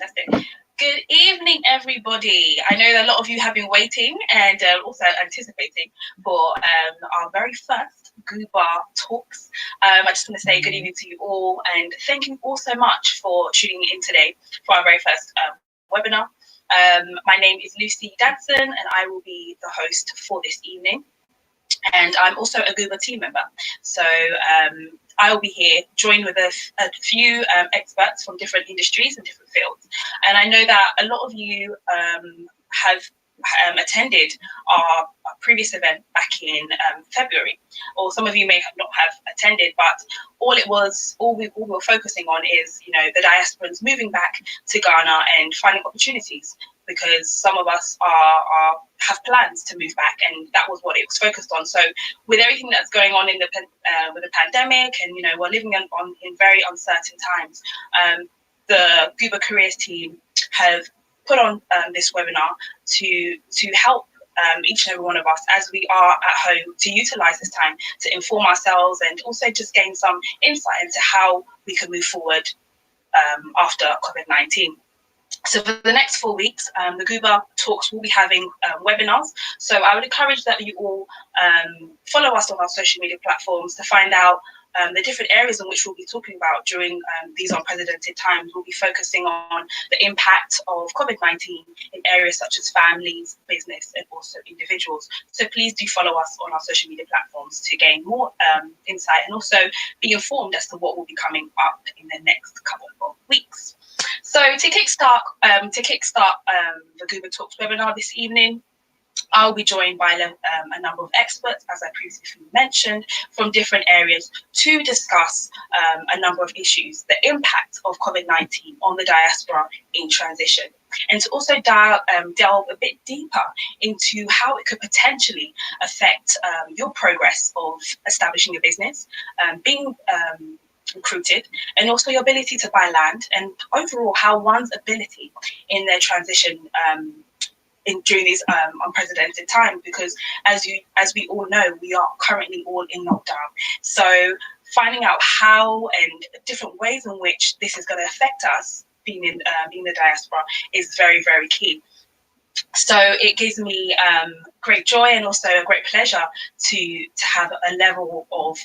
Fantastic. Good evening, everybody. I know that a lot of you have been waiting and also anticipating for our very first GUBA Talks. I just want to say good evening to you all and thank you all so much for tuning in today for our very first webinar. My name is Lucy Dadson and I will be the host for this evening. And I'm also a GUBA team member. So I will be here joined with a few experts from different industries and different fields. And I know that a lot of you have attended our previous event back in February, or some of you may not have attended, but all we were focusing on is, you know, the diasporans moving back to Ghana and finding opportunities, because some of us have plans to move back, and that was what it was focused on. So with everything that's going on in with the pandemic, and you know, we're living in very uncertain times, the GUBA Careers team have put on this webinar to help each and every one of us as we are at home to utilize this time to inform ourselves and also just gain some insight into how we can move forward after COVID-19. So for the next 4 weeks, the GUBA Talks will be having webinars. So I would encourage that you all follow us on our social media platforms to find out the different areas in which we'll be talking about during these unprecedented times. We'll be focusing on the impact of COVID-19 in areas such as families, business, and also individuals. So please do follow us on our social media platforms to gain more insight and also be informed as to what will be coming up in the next couple of weeks. So to kickstart the GUBA Talks webinar this evening, I'll be joined by a number of experts, as I previously mentioned, from different areas to discuss a number of issues, the impact of COVID-19 on the diaspora in transition, and to also delve a bit deeper into how it could potentially affect your progress of establishing a business, being recruited, and also your ability to buy land, and overall how one's ability in their transition during these unprecedented times, because as we all know, we are currently all in lockdown. So finding out how and different ways in which this is going to affect us being in the diaspora is very, very key. So it gives me great joy and also a great pleasure to have a level of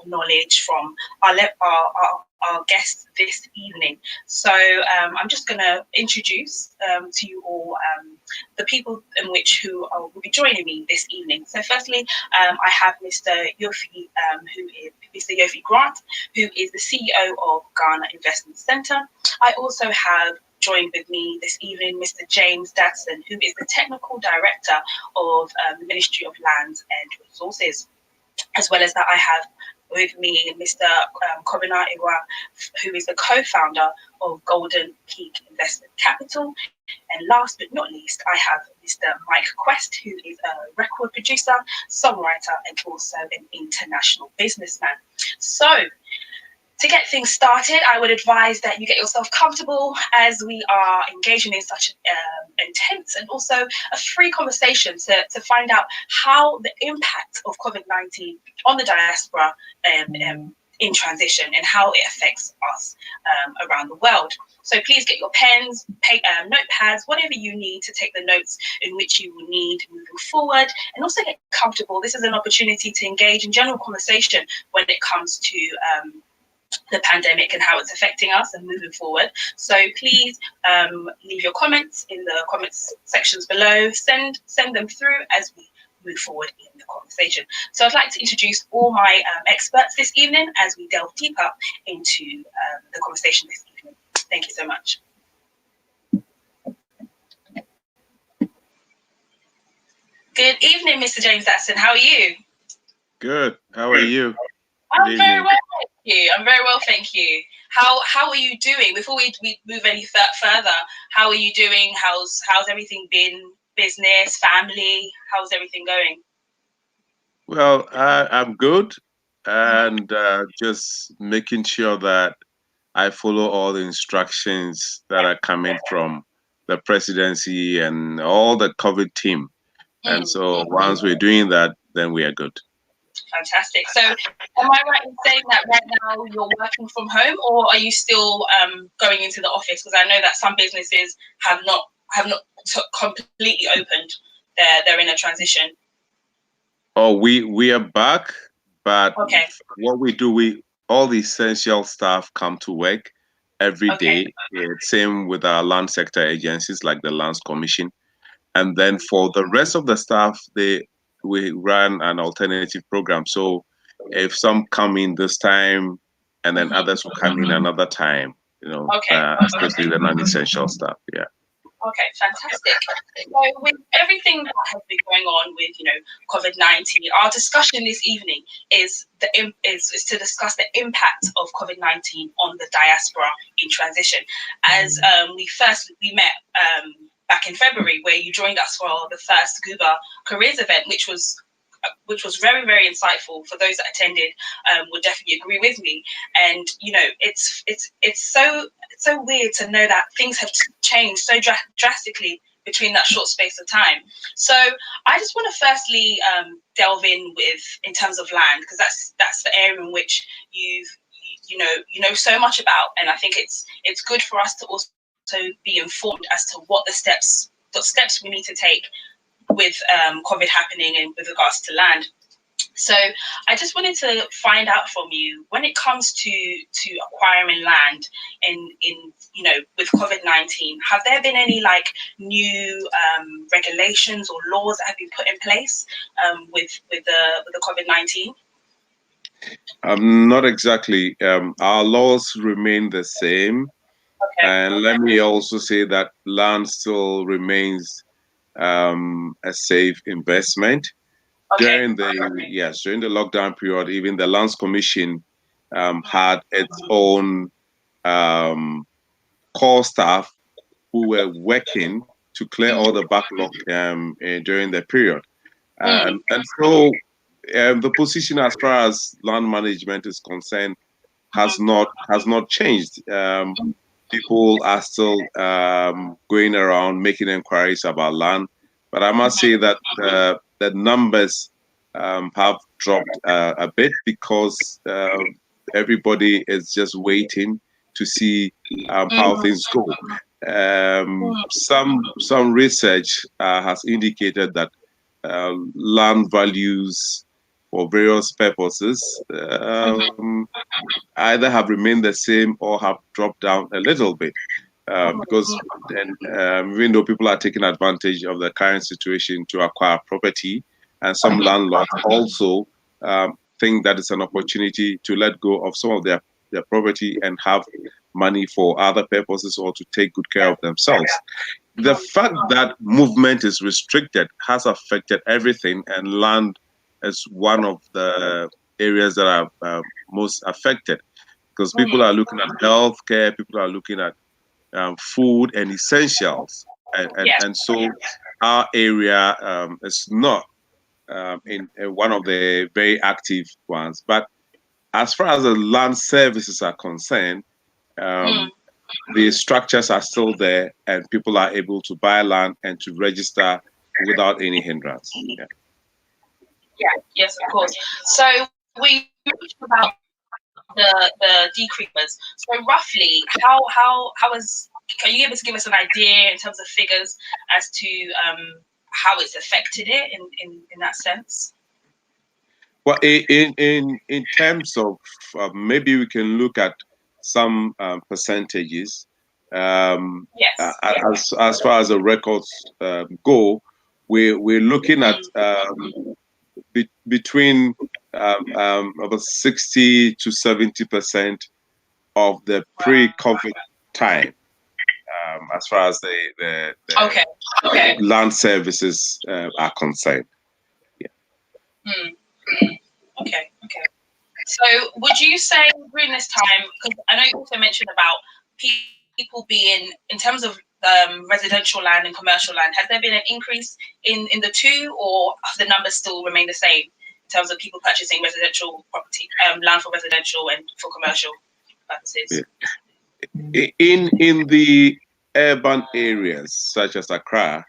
knowledge from our guests this evening. So I'm just going to introduce to you all the people who will be joining me this evening. So firstly, I have Mr. Yofi, who is Mr. Yofi Grant, who is the CEO of Ghana Investment Centre. I also have joined with me this evening Mr. James Dadson, who is the Technical Director of the Ministry of Lands and Resources. As well as that, I have with me Mr. Kobbina, who is the co-founder of Golden Peak Investment Capital. And last but not least, I have Mr. Mike Quest, who is a record producer, songwriter, and also an international businessman. So, to get things started, I would advise that you get yourself comfortable as we are engaging in such an intense and also a free conversation to find out how the impact of COVID-19 on the diaspora in transition and how it affects us around the world. So please get your pens, notepads, whatever you need to take the notes in which you will need moving forward, and also get comfortable. This is an opportunity to engage in general conversation when it comes to the pandemic and how it's affecting us and moving forward. So please leave your comments in the comments sections below. Send them through as we move forward in the conversation. So I'd like to introduce all my experts this evening as we delve deeper into the conversation this evening. Thank you so much. Good evening, Mr. James Dadson. How are you? Good. How are you? I'm very well, thank you. I'm very well, thank you. How are you doing? Before we move any further, how are you doing? How's everything been? Business, family, how's everything going? Well, I'm good, and just making sure that I follow all the instructions that are coming from the presidency and all the COVID team. And so once we're doing that, then we are good. Fantastic. So, am I right in saying that right now you're working from home, or are you still going into the office? Because I know that some businesses have not completely opened. They're in a transition. Oh, we are back, but Okay. what we do, all the essential staff come to work every day. Same with our land sector agencies like the Lands Commission. And then for the rest of the staff, we run an alternative program. So if some come in this time, and then others will come in another time, especially the non-essential staff. Yeah. Okay, fantastic. So with everything that has been going on with, COVID-19, our discussion this evening is to discuss the impact of COVID-19 on the diaspora in transition. As we met back in February, where you joined us for the first GUBA careers event, which was very, very insightful. For those that attended, would definitely agree with me. And it's so weird to know that things have changed so drastically between that short space of time. So I just want to firstly delve in terms of land, because that's the area in which you know so much about, and I think it's good for us to also be informed as to what steps we need to take with COVID happening and with regards to land. So I just wanted to find out from you, when it comes to acquiring land in with COVID-19, have there been any new regulations or laws that have been put in place with the COVID-19? Not exactly. Our laws remain the same. Okay. And let me also say that land still remains a safe investment. Okay. During the lockdown period, even the Lands Commission had its own core staff who were working to clear all the backlog during the period. And so the position as far as land management is concerned has not changed. People are still going around making inquiries about land, but I must say that the numbers have dropped a bit because everybody is just waiting to see how things go. Some research has indicated that land values for various purposes either have remained the same or have dropped down a little bit. Because even though people are taking advantage of the current situation to acquire property, and some landlords also think that it's an opportunity to let go of some of their property and have money for other purposes or to take good care of themselves. The fact that movement is restricted has affected everything, and land is one of the areas that are most affected, because people are looking at healthcare, people are looking at food and essentials, and so our area is not in one of the very active ones. But as far as the land services are concerned, the structures are still there, and people are able to buy land and to register without any hindrance. Yes, of course. So we talked about the decreases. So roughly, can you give us an idea in terms of figures as to how it's affected it in that sense? Well, in terms of maybe we can look at some percentages. As far as the records go, we're looking at between about 60 to 70% of the pre-COVID time, as far as the land services are concerned. Okay. So would you say during this time, because I know you also mentioned about people being, in terms of residential land and commercial land, has there been an increase in the two, or the numbers still remain the same in terms of people purchasing residential property, land for residential and for commercial purposes? In the urban areas such as Accra,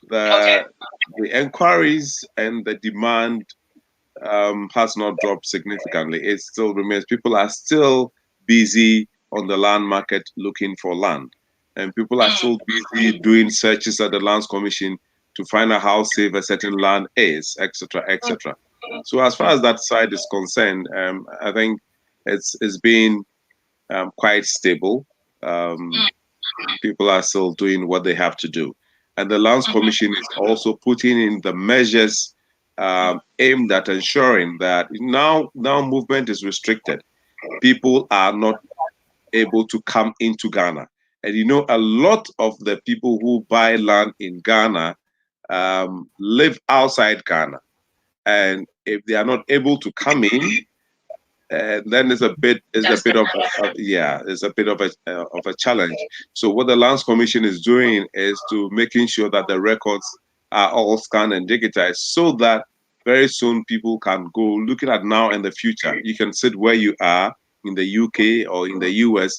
the inquiries and the demand has not dropped significantly. It still remains. People are still busy on the land market looking for land. And people are still busy doing searches at the Lands Commission to find out how safe a certain land is, etc., etc. So as far as that side is concerned, I think it's been quite stable. People are still doing what they have to do. And the Lands Commission is also putting in the measures aimed at ensuring that now movement is restricted. People are not able to come into Ghana. And you know, a lot of the people who buy land in Ghana live outside Ghana. And if they are not able to come in, then it's a bit of a challenge. So what the Lands Commission is doing is to making sure that the records are all scanned and digitized, so that very soon people can go looking at now and the future. You can sit where you are in the UK or in the US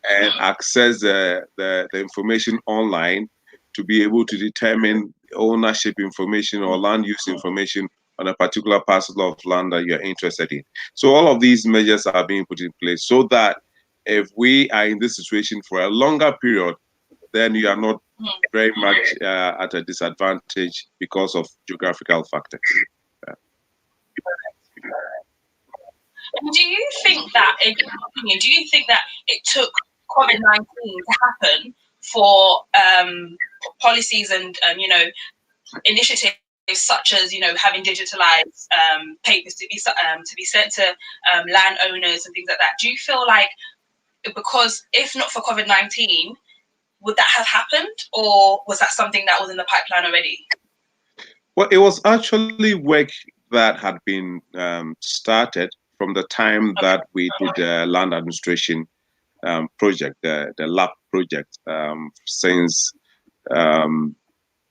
and access the information online to be able to determine ownership information or land use information on a particular parcel of land that you're interested in. So all of these measures are being put in place so that if we are in this situation for a longer period, then you are not very much at a disadvantage because of geographical factors. And do you think that, in your opinion, do you think that it took COVID-19 to happen for policies and initiatives such as having digitalized papers to be sent to landowners and things like that? Do you feel like, because if not for COVID-19, would that have happened, or was that something that was in the pipeline already? Well, it was actually work that had been started from the time that we did the land administration project, the LAP project, since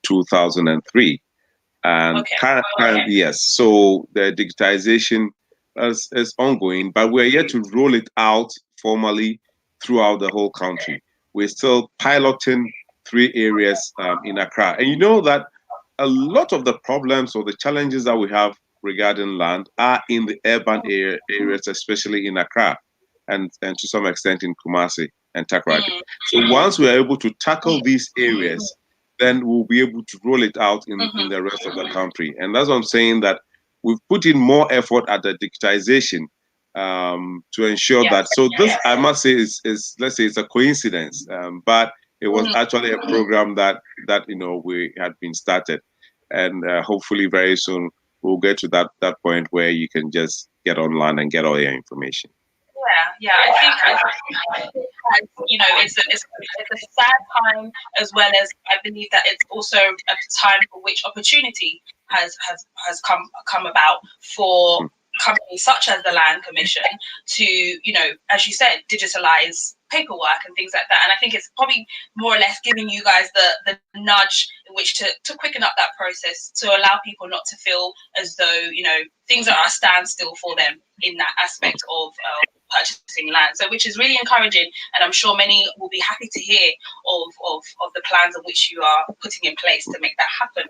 2003. And yes, so the digitization is ongoing, but we're yet to roll it out formally throughout the whole country. We're still piloting 3 areas in Accra. And you know that a lot of the problems or the challenges that we have regarding land are in the urban areas, especially in Accra and to some extent in Kumasi and Takoradi. So once we are able to tackle these areas, then we'll be able to roll it out in the rest of the country. And that's what I'm saying, that we've put in more effort at the digitization to ensure that. So this, I must say, is let's say it's a coincidence, but it was actually a program that we had been started, and hopefully very soon we'll get to that point where you can just get online and get all your information. Yeah, I think it's a sad time, as well as I believe that it's also a time for which opportunity has come about for companies such as the Land Commission to, as you said, digitalize paperwork and things like that. And I think it's probably more or less giving you guys the nudge in which to quicken up that process, to allow people not to feel as though things are a standstill for them in that aspect of purchasing land. So, which is really encouraging, and I'm sure many will be happy to hear of the plans in which you are putting in place to make that happen.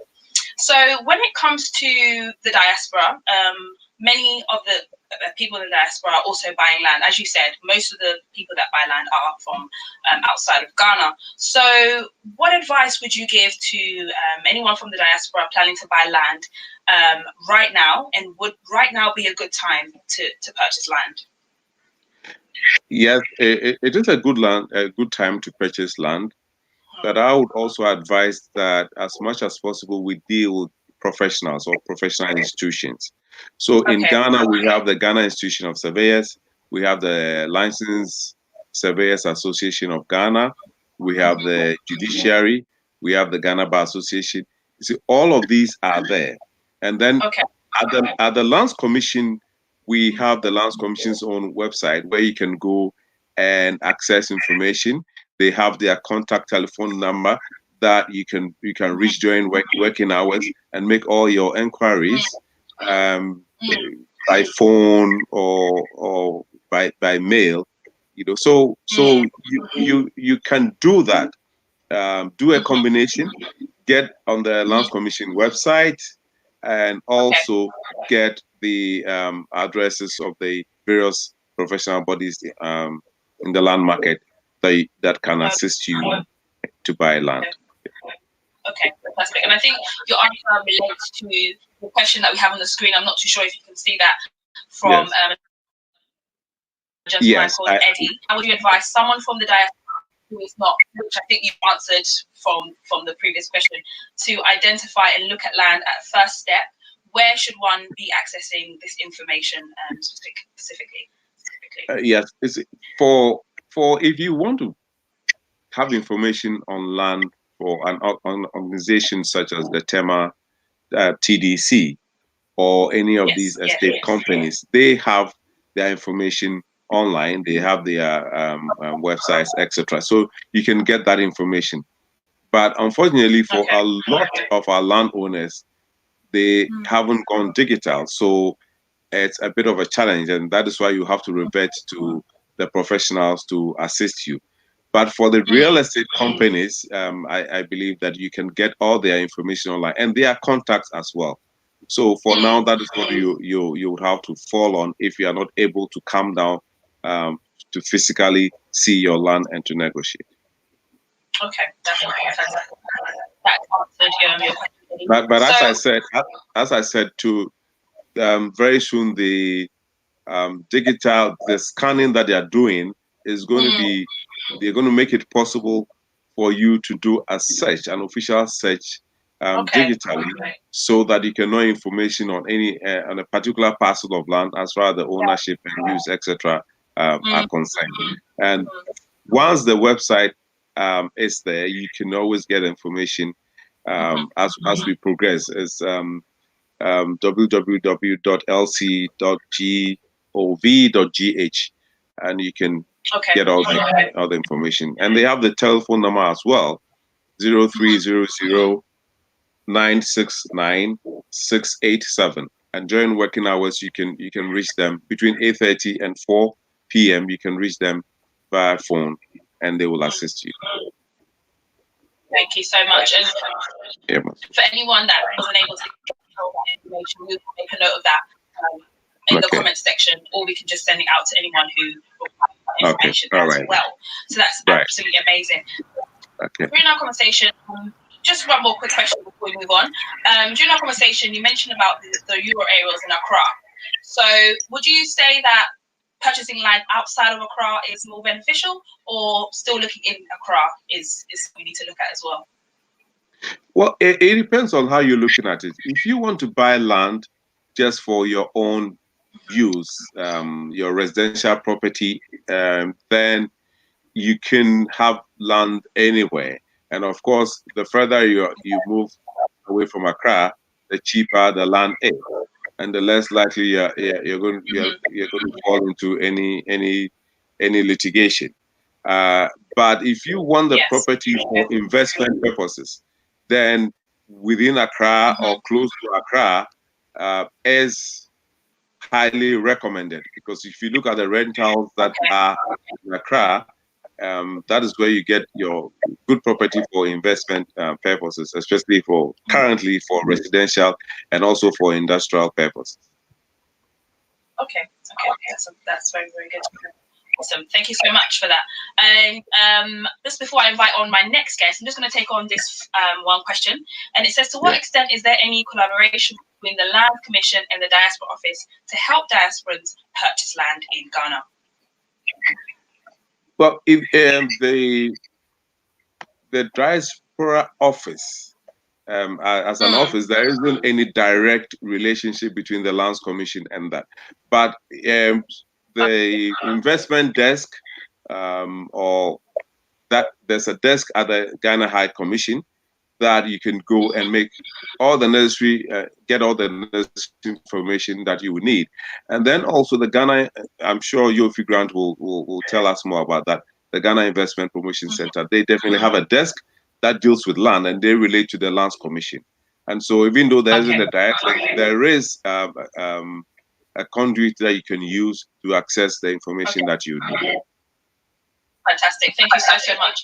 So when it comes to the diaspora, many of the people in the diaspora are also buying land. As you said, most of the people that buy land are from outside of Ghana. So what advice would you give to anyone from the diaspora planning to buy land right now, and would right now be a good time to purchase land? Yes, it is a good time to purchase land. But I would also advise that as much as possible, we deal with professionals or professional institutions. So in Ghana, we have the Ghana Institution of Surveyors, we have the Licensed Surveyors Association of Ghana, we have the Judiciary, we have the Ghana Bar Association. You see, all of these are there. And then at the Lands Commission, we have the Lands Commission's own website where you can go and access information. They have their contact telephone number that you can reach during working hours and make all your inquiries by phone or by mail. So you can do that. Do a combination. Get on the Lands Commission website and also get the addresses of the various professional bodies in the land market that can assist you to buy land. Okay, fantastic. And I think your answer relates to the question that we have on the screen. I'm not too sure if you can see that from Yes. a gentleman called Eddie. How would you advise someone from the diaspora who is not, which I think you've answered from the previous question, to identify and look at land at first step? Where should one be accessing this information specifically? Yes, for if you want to have information on land for an organization such as the TEMA, TDC, or any of these estate companies, they have their information online. They have their websites, etc. So you can get that information. But unfortunately, for a lot of our landowners, they haven't gone digital. So it's a bit of a challenge, and that is why you have to revert to the professionals to assist you. But for the real estate companies, I believe that you can get all their information online and their contacts as well. So for now, that is what you would have to fall on if you are not able to come down to physically see your land and to negotiate. Okay, that's that answered your question. But as I said, too, very soon the scanning that they are doing is going to be, they're going to make it possible for you to do a search, an official search digitally, so that you can know information on on a particular parcel of land as far as the ownership and use, etc. Are concerned. And once the website is there, you can always get information as we progress. It's www.lc.gov.gh, and you can get all the information. And they have the telephone number as well, 0300-969-687. And during working hours, you can reach them between 8:30 and 4 p.m. You can reach them via phone, and they will assist you. Thank you so much. And for anyone that wasn't able to get that information, we'll make a note of that in the comment section, or we can just send it out to anyone who requires that information as well. So that's absolutely amazing. During our conversation, just one more quick question before we move on. During our conversation, you mentioned about the rural areas in Accra. So would you say that purchasing land outside of Accra is more beneficial, or still looking in Accra is we need to look at as well? Well, it depends on how you're looking at it. If you want to buy land just for your own use, your residential property, then you can have land anywhere. And of course, the further you move away from Accra, the cheaper the land is, and the less likely you're going to fall into any litigation. But if you want the property for investment purposes, then within Accra or close to Accra is highly recommended, because if you look at the rentals that are in Accra, that is where you get your good property for investment purposes, especially currently for residential and also for industrial purposes. Okay, that's very, very good. Awesome, thank you so much for that. And just before I invite on my next guest, I'm just going to take on this one question, and it says, to what extent is there any collaboration between the Land Commission and the Diaspora Office to help diasporans purchase land in Ghana? Well, the Diaspora Office, as an office, there isn't any direct relationship between the Lands Commission and that. But the investment desk, or that there's a desk at the Ghana High Commission that you can go and make all the necessary, get all the necessary information that you would need. And then also the Ghana, I'm sure Yofi Grant will tell us more about that. The Ghana Investment Promotion Center, they definitely have a desk that deals with land, and they relate to the Lands Commission. And so even though there isn't a direct link, there is a conduit that you can use to access the information that you need. Fantastic, thank you so much.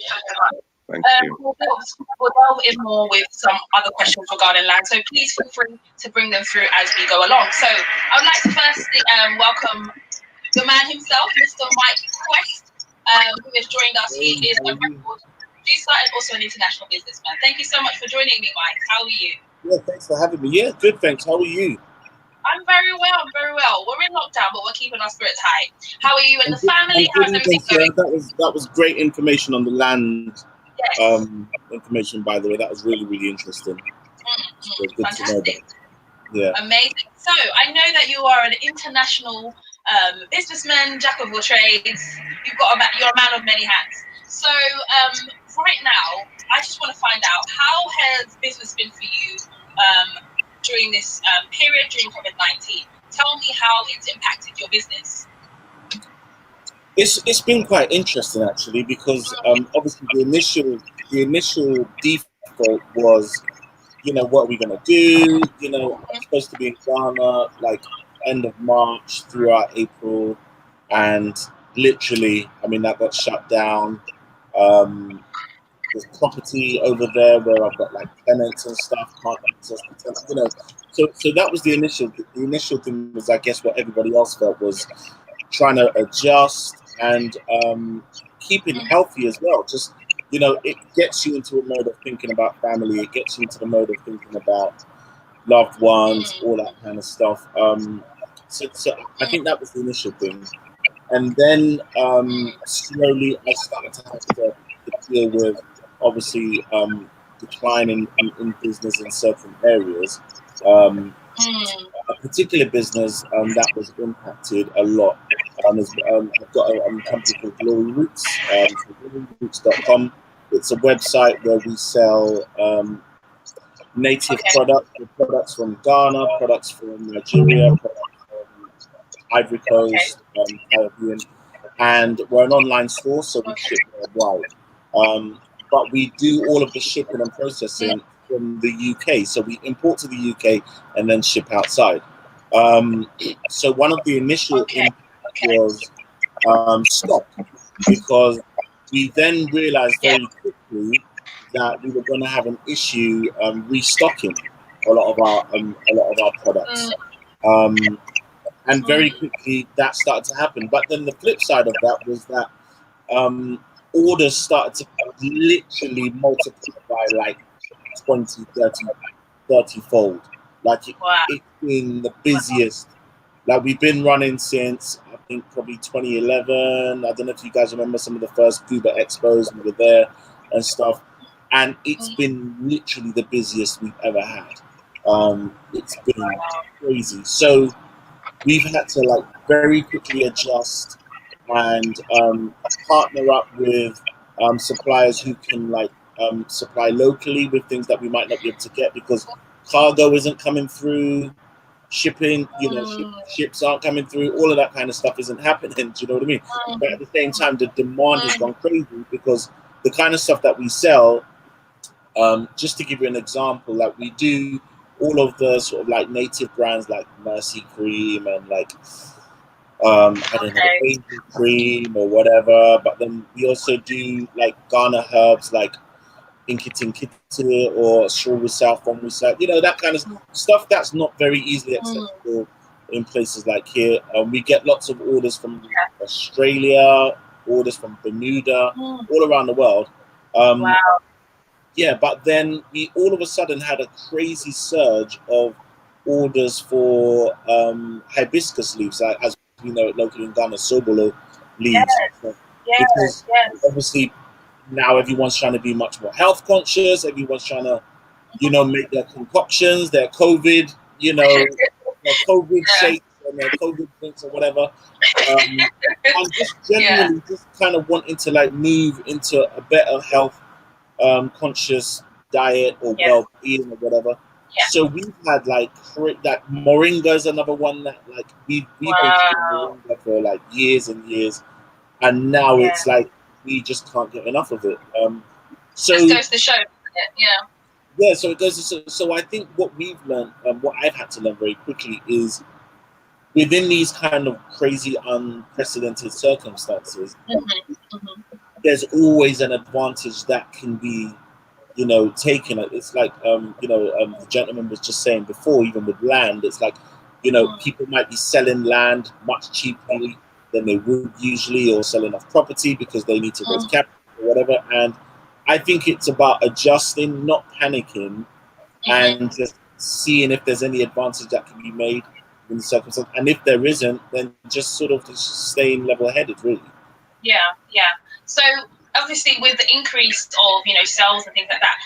Thank you. We'll delve in more with some other questions regarding land, so please feel free to bring them through as we go along. So I would like to firstly welcome the man himself, Mr. Mike Quest, who has joined us. He is a record producer and also an international businessman. Thank you so much for joining me, Mike. How are you? Yeah, thanks for having me. Yeah, good, thanks. How are you? I'm very well, very well. We're in lockdown, but we're keeping our spirits high. How are you and the family? How's everything going? That was great information on the land. Yes. Information, by the way, that was really, really interesting. So good fantastic. To know that. Yeah. Amazing. So I know that you are an international businessman, jack of all trades. You're a man of many hats. So right now, I just want to find out, how has business been for you during this period during COVID-19? Tell me how it's impacted your business. It's been quite interesting actually, because obviously the initial default was, what are we gonna do? I'm supposed to be in Ghana like end of March throughout April, and literally, that got shut down. There's property over there where I've got like tenants and stuff, can't access the tenants, So that was the initial thing. Was, I guess, what everybody else felt, was trying to adjust and keeping healthy as well. Just, it gets you into a mode of thinking about family. It gets you into the mode of thinking about loved ones, all that kind of stuff. So I think that was the initial thing. And then slowly I started to have to deal with, obviously, decline in business in certain areas. A particular business that was impacted a lot. I've got a company called Glory Roots, gloryroots.com. It's a website where we sell native products from Ghana, products from Nigeria, products from Ivory Coast, Caribbean, and we're an online store, so we ship worldwide. But we do all of the shipping and processing from the UK, so we import to the UK and then ship outside. So one of the initial impacts was stock, because we then realized very quickly that we were going to have an issue restocking a lot of our products. And very quickly that started to happen. But then the flip side of that was that orders started to literally multiply by like 20, 30 fold. Like it's been the busiest. Like we've been running since, I think, probably 2011. I don't know if you guys remember some of the first GUBA expos, we were there and stuff. And it's been literally the busiest we've ever had. It's been crazy. So we've had to like very quickly adjust and partner up with suppliers who can like supply locally with things that we might not be able to get, because cargo isn't coming through, shipping, ships aren't coming through, all of that kind of stuff isn't happening. Do you know what I mean? But at the same time, the demand has gone crazy, because the kind of stuff that we sell, just to give you an example, like we do all of the sort of like native brands like Mercy Cream and like I don't know, Angel Cream or whatever, but then we also do like Ghana herbs like Inkitin or Strawberry South, Bomberry South, that kind of stuff that's not very easily accessible in places like here. We get lots of orders from Australia, orders from Bermuda, all around the world. Yeah, but then we all of a sudden had a crazy surge of orders for hibiscus leaves, as we know it locally in Ghana, sobolo leaves. Because obviously now everyone's trying to be much more health conscious. Everyone's trying to, make their concoctions, their COVID, their COVID shakes and their COVID drinks or whatever. I'm just generally just kind of wanting to like move into a better health conscious diet or well-being or whatever. So we've had like that moringa is another one that like we've been doing moringa for like years and years, and now it's like we just can't get enough of it. So just goes to show, so it goes to, so I think what we've learned, what I've had to learn very quickly is, within these kind of crazy, unprecedented circumstances, there's always an advantage that can be, you know, taken. It's like, the gentleman was just saying before, even with land, it's like, you know, people might be selling land much cheaper than they would usually, or selling off property because they need to raise capital or whatever. And I think it's about adjusting, not panicking, and just seeing if there's any advantage that can be made in the circumstance. And if there isn't, then just sort of just staying level-headed, really. Yeah. So obviously, with the increase of, you know, sales and things like that,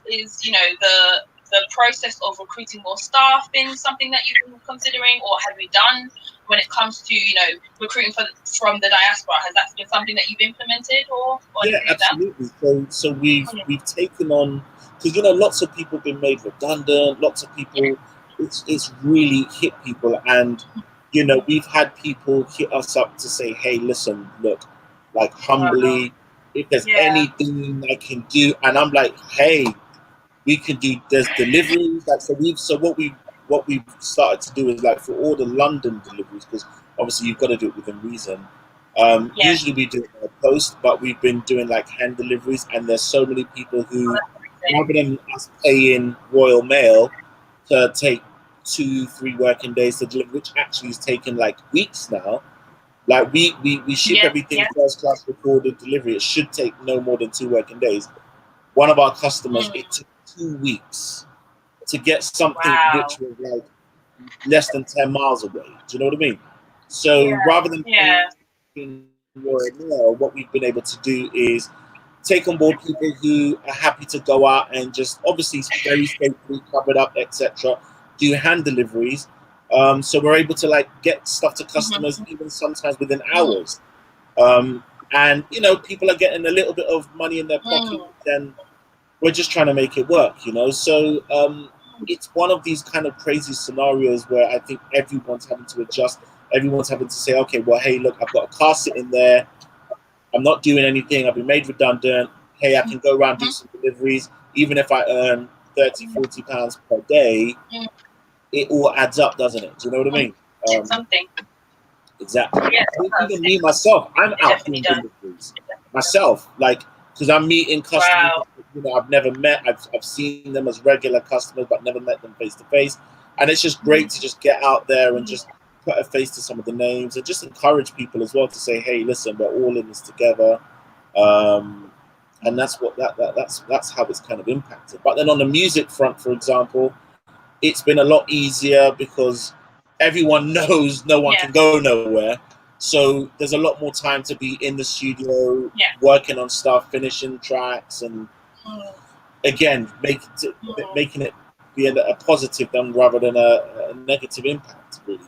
is you know, the process of recruiting more staff been something that you've been considering, or have you done when it comes to, you know, recruiting from the diaspora? Has that been something that you've implemented, or yeah, absolutely. So we've taken on, because, you know, lots of people have been made redundant. Lots of people, it's really hit people, and, you know, we've had people hit us up to say, hey, listen, look, like, humbly, if there's anything I can do, and I'm like, hey, we can do. There's deliveries. Like, so what we've started to do is, like, for all the London deliveries, because obviously you've got to do it within reason. Usually we do it by post, but we've been doing, like, hand deliveries, and there's so many people who, rather than us paying Royal Mail to take 2-3 working days to deliver, which actually is taking, like, weeks now. Like, we ship everything first class recorded delivery. It should take no more than 2 working days. One of our customers, it took 2 weeks to get something which was, like, less than 10 miles away. Do you know what I mean? So rather than paying Royal Mail, what we've been able to do is take on board people who are happy to go out and just, obviously, very safely, covered up, etc., do hand deliveries. So we're able to, like, get stuff to customers even sometimes within hours. And, you know, people are getting a little bit of money in their pocket, and we're just trying to make it work, you know. So it's one of these kind of crazy scenarios where I think everyone's having to adjust. Everyone's having to say, okay, well, hey, look, I've got a car sitting there. I'm not doing anything. I've been made redundant. Hey, I can go around, do some deliveries. Even if I earn 30, 40 pounds per day, it all adds up, doesn't it? Do you know what I mean? Something. Exactly. Even me, myself, I'm out doing deliveries myself, like, because I'm meeting customers, you know, I've never met. I've seen them as regular customers, but never met them face to face. And it's just great to just get out there and just put a face to some of the names, and just encourage people as well to say, hey, listen, we're all in this together. And that's what that's how it's kind of impacted. But then on the music front, for example, it's been a lot easier because everyone knows no one can go nowhere. So there's a lot more time to be in the studio, working on stuff, finishing tracks, and again, making it be a positive then rather than a negative impact, really.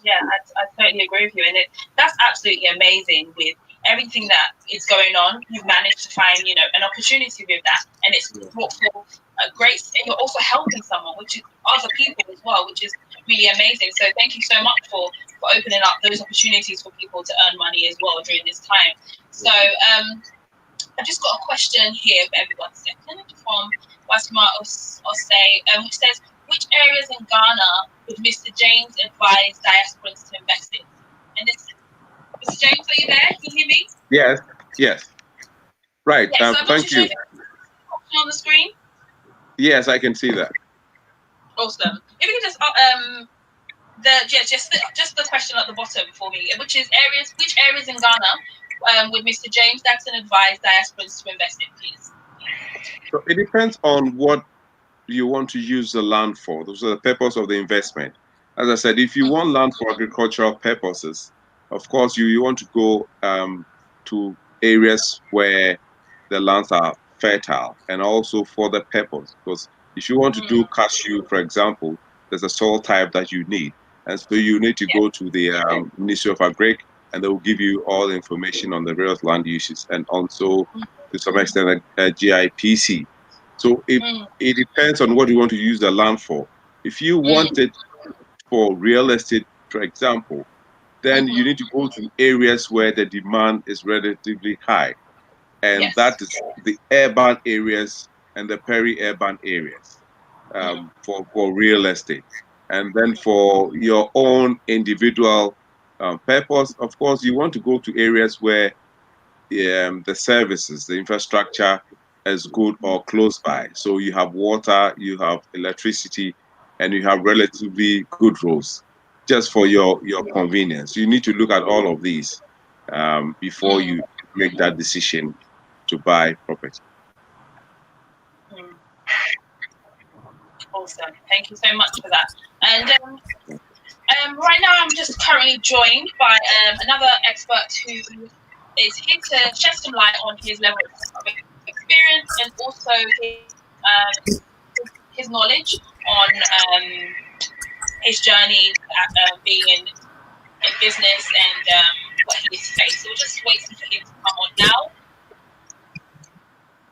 Yeah, I totally agree with you. And that's absolutely amazing with everything that is going on. You've managed to find, you know, an opportunity with that, and it's brought forth a great, and you're also helping someone, which is other people as well, which is really amazing. So thank you so much for opening up those opportunities for people to earn money as well during this time. So I've just got a question here for everyone. Second from Wasma Osei, which says, which areas in Ghana would Mr. James advise diasporans to invest in? And this, Mr. James, are you there? Can you hear me? Yes. Right. Yeah, so thank you. On the screen. Yes, I can see that. Awesome. If you could just just the question at the bottom for me, which areas in Ghana would Mr. James Dadson advise diasporans to invest in, please? So it depends on what you want to use the land for. Those are the purpose of the investment. As I said, if you want land for agricultural purposes, of course you want to go to areas where the lands are fertile, and also for the purpose. Because if you want to do cashew, for example, there's a soil type that you need, and so you need to go to the Ministry of Agric, and they will give you all the information on the various land uses, and also to some extent a GIPC. So it depends on what you want to use the land for. If you want it for real estate, for example, then you need to go to areas where the demand is relatively high. And that is the urban areas and the peri-urban areas for real estate. And then for your own individual purpose. Of course, you want to go to areas where the services, the infrastructure is good or close by. So you have water, you have electricity, and you have relatively good roads, just for your convenience. You need to look at all of these before you make that decision to buy property. Awesome. Thank you so much for that. And right now, I'm just currently joined by another expert who is here to shed some light on his level of experience and also his knowledge on his journey at being in business and what he's faced. So we're just waiting for him to come on now.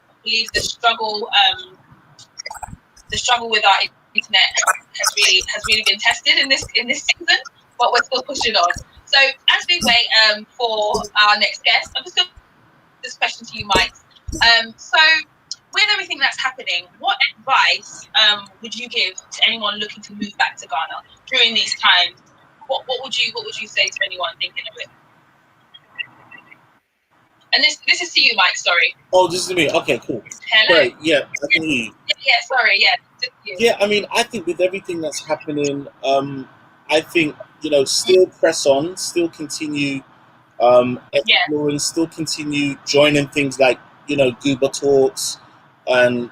I believe the struggle with our internet has really been tested in this season, but we're still pushing on. So as we wait for our next guest, I'm just going to put this question to you, Mike. So with everything that's happening, what advice would you give to anyone looking to move back to Ghana during these times? What would you say to anyone thinking of it? And this is to you, Mike. Sorry. Oh, this is to me. Okay, cool. Hello. Great. Yeah, I can hear you. Yeah. Sorry. Yeah. Yeah, I mean, I think with everything that's happening, I think, still press on, still continue exploring, still continue joining things like, GUBA Talks and,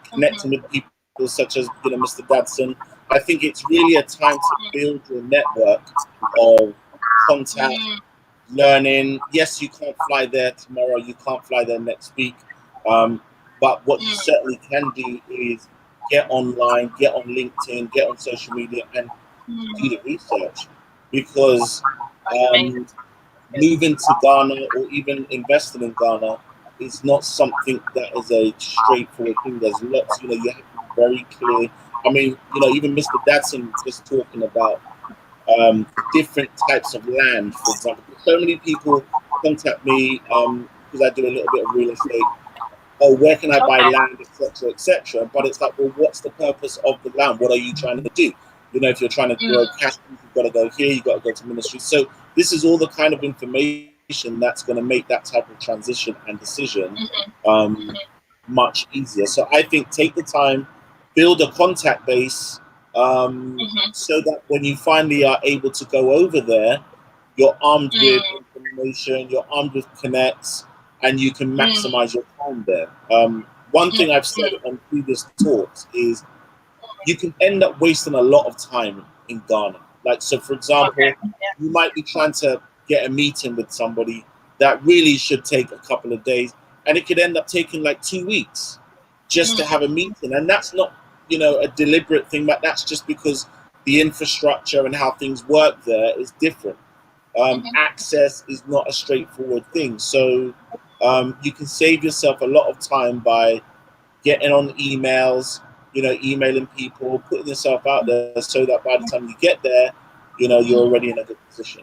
connecting with people such as, Mr. Dadson. I think it's really a time to build your network of contact, learning. Yes, you can't fly there tomorrow, you can't fly there next week, but what you certainly can do is get online, get on LinkedIn, get on social media, and do the research. Because moving to Ghana or even investing in Ghana is not something that is a straightforward thing. There's lots, you have to be very clear. I mean, even Mr. Dadson was just talking about different types of land, for example. So many people contact me because I do a little bit of real estate. Oh, where can I buy land, etc., etc. But it's like, well, what's the purpose of the land? What are you trying to do? If you're trying to grow cash, you've got to go here, you've got to go to ministry. So this is all the kind of information that's going to make that type of transition and decision much easier. So I think take the time, build a contact base, so that when you finally are able to go over there, you're armed with information, you're armed with connects, and you can maximize your time there. One thing I've said on previous talks is you can end up wasting a lot of time in Ghana. Like, so for example, you might be trying to get a meeting with somebody that really should take a couple of days, and it could end up taking like 2 weeks just to have a meeting. And that's not, a deliberate thing, but that's just because the infrastructure and how things work there is different. Access is not a straightforward thing. So you can save yourself a lot of time by getting on emails, emailing people, putting yourself out there so that by the time you get there, you're already in a good position.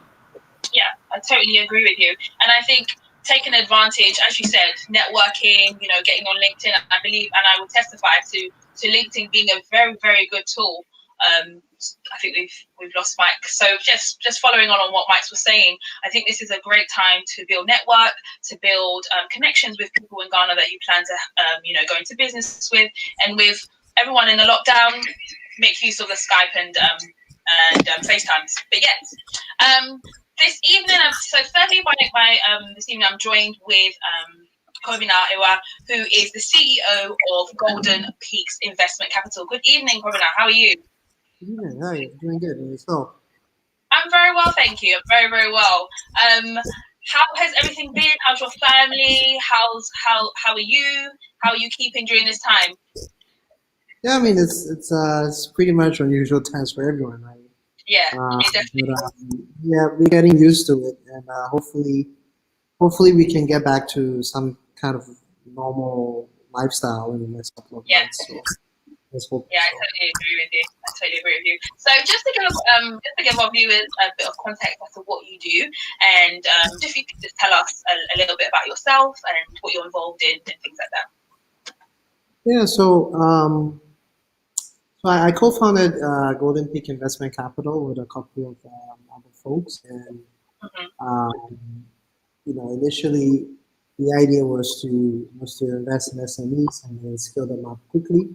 Yeah, I totally agree with you. And I think taking advantage, as you said, networking, getting on LinkedIn, I believe, and I will testify to LinkedIn being a very, very good tool. I think we've lost Mike. So just following on what Mike was saying, I think this is a great time to build network, to build connections with people in Ghana that you plan to, go into business with, and with everyone in the lockdown, make use of the Skype and FaceTimes. But yes, this evening, so thirdly, this evening I'm joined with Kobbina, who is the CEO of Golden Peaks Investment Capital. Good evening, Kobbina. How are you? Yeah, hi, doing good. And yourself? I'm very well, thank you. I'm very, very well. How has everything been? How's your family? How are you? How are you keeping during this time? Yeah, I mean it's pretty much unusual times for everyone, right? Yeah, it definitely. Yeah, we're getting used to it, and hopefully we can get back to some kind of normal lifestyle in the next couple of months. So let's hope. Yeah, I totally agree with you. So just to give our viewers a bit of context as to what you do, and if you could just tell us a little bit about yourself and what you're involved in and things like that. Yeah, so I co-founded Golden Peak Investment Capital with a couple of other folks. And initially the idea was to invest in SMEs and then scale them up quickly.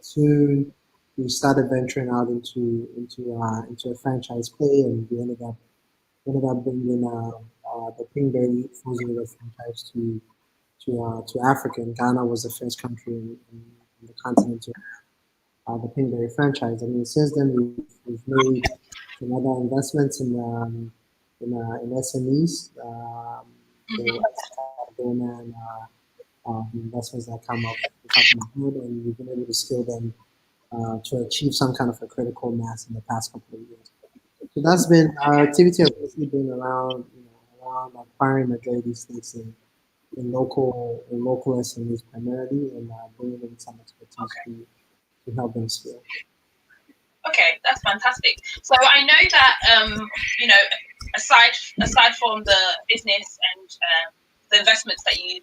Soon we started venturing out into a franchise play, and we ended up bringing the Pingberry frozen yogurt franchise to Africa. And Ghana was the first country in the continent to have the Pingberry franchise. I mean, since then we've made some other investments in SMEs. The investments that come up good, and we've been able to scale them to achieve some kind of a critical mass in the past couple of years. So that's been our activity. Has basically been around acquiring majority stakes in local SMEs primarily, and bringing in some expertise to help them scale. Okay, that's fantastic. So I know that aside from the business and the investments that you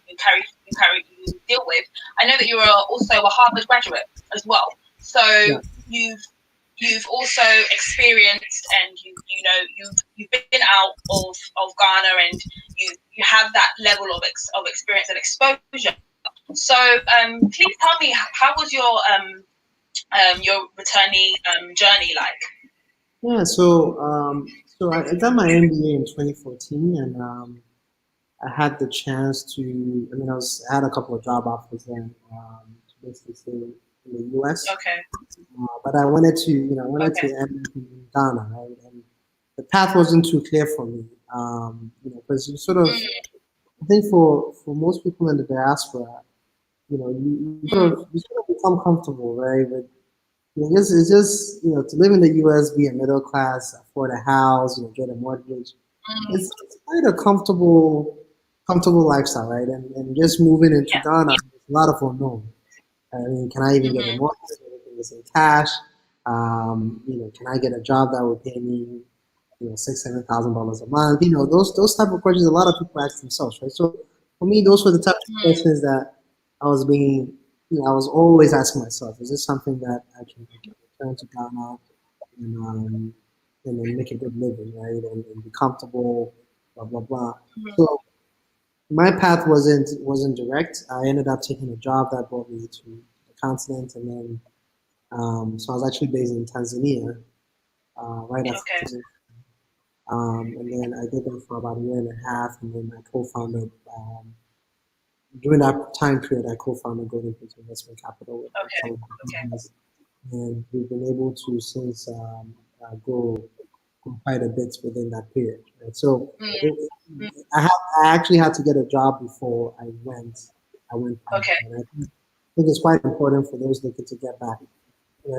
deal with, I know that you are also a Harvard graduate as well. So you've also experienced, and you've been out of Ghana, and you have that level of experience and exposure. So please tell me, how was your returnee journey like? Yeah, so I got my MBA in 2014, and I had the chance to. I had a couple of job offers then, to basically stay in the US. Okay. But I wanted to end up in Ghana, right? And the path wasn't too clear for me, because you sort of, I think for most people in the diaspora, you sort of become comfortable, right? With it's just to live in the US, be a middle class, afford a house, get a mortgage. It's quite a comfortable lifestyle, right? And just moving into Ghana, there's a lot of unknown. I mean, can I even get a mortgage? Everything is in cash. Can I get a job that will pay me, $6,000-7,000 a month? Those type of questions a lot of people ask themselves, right? So for me, those were the type of questions that I was always asking myself: is this something that I can return to Ghana and then make a good living, right? And be comfortable, blah blah blah. So my path wasn't direct. I ended up taking a job that brought me to the continent, and then so I was actually based in Tanzania right after. And then I did that for about a year and a half, and then I co-founded. During that time period, I co-founded Golden Prince Investment Capital with some of my partners, and we've been able to since grow quite a bit within that period. Right? So I actually had to get a job before I went. And I think it's quite important for those looking to get back.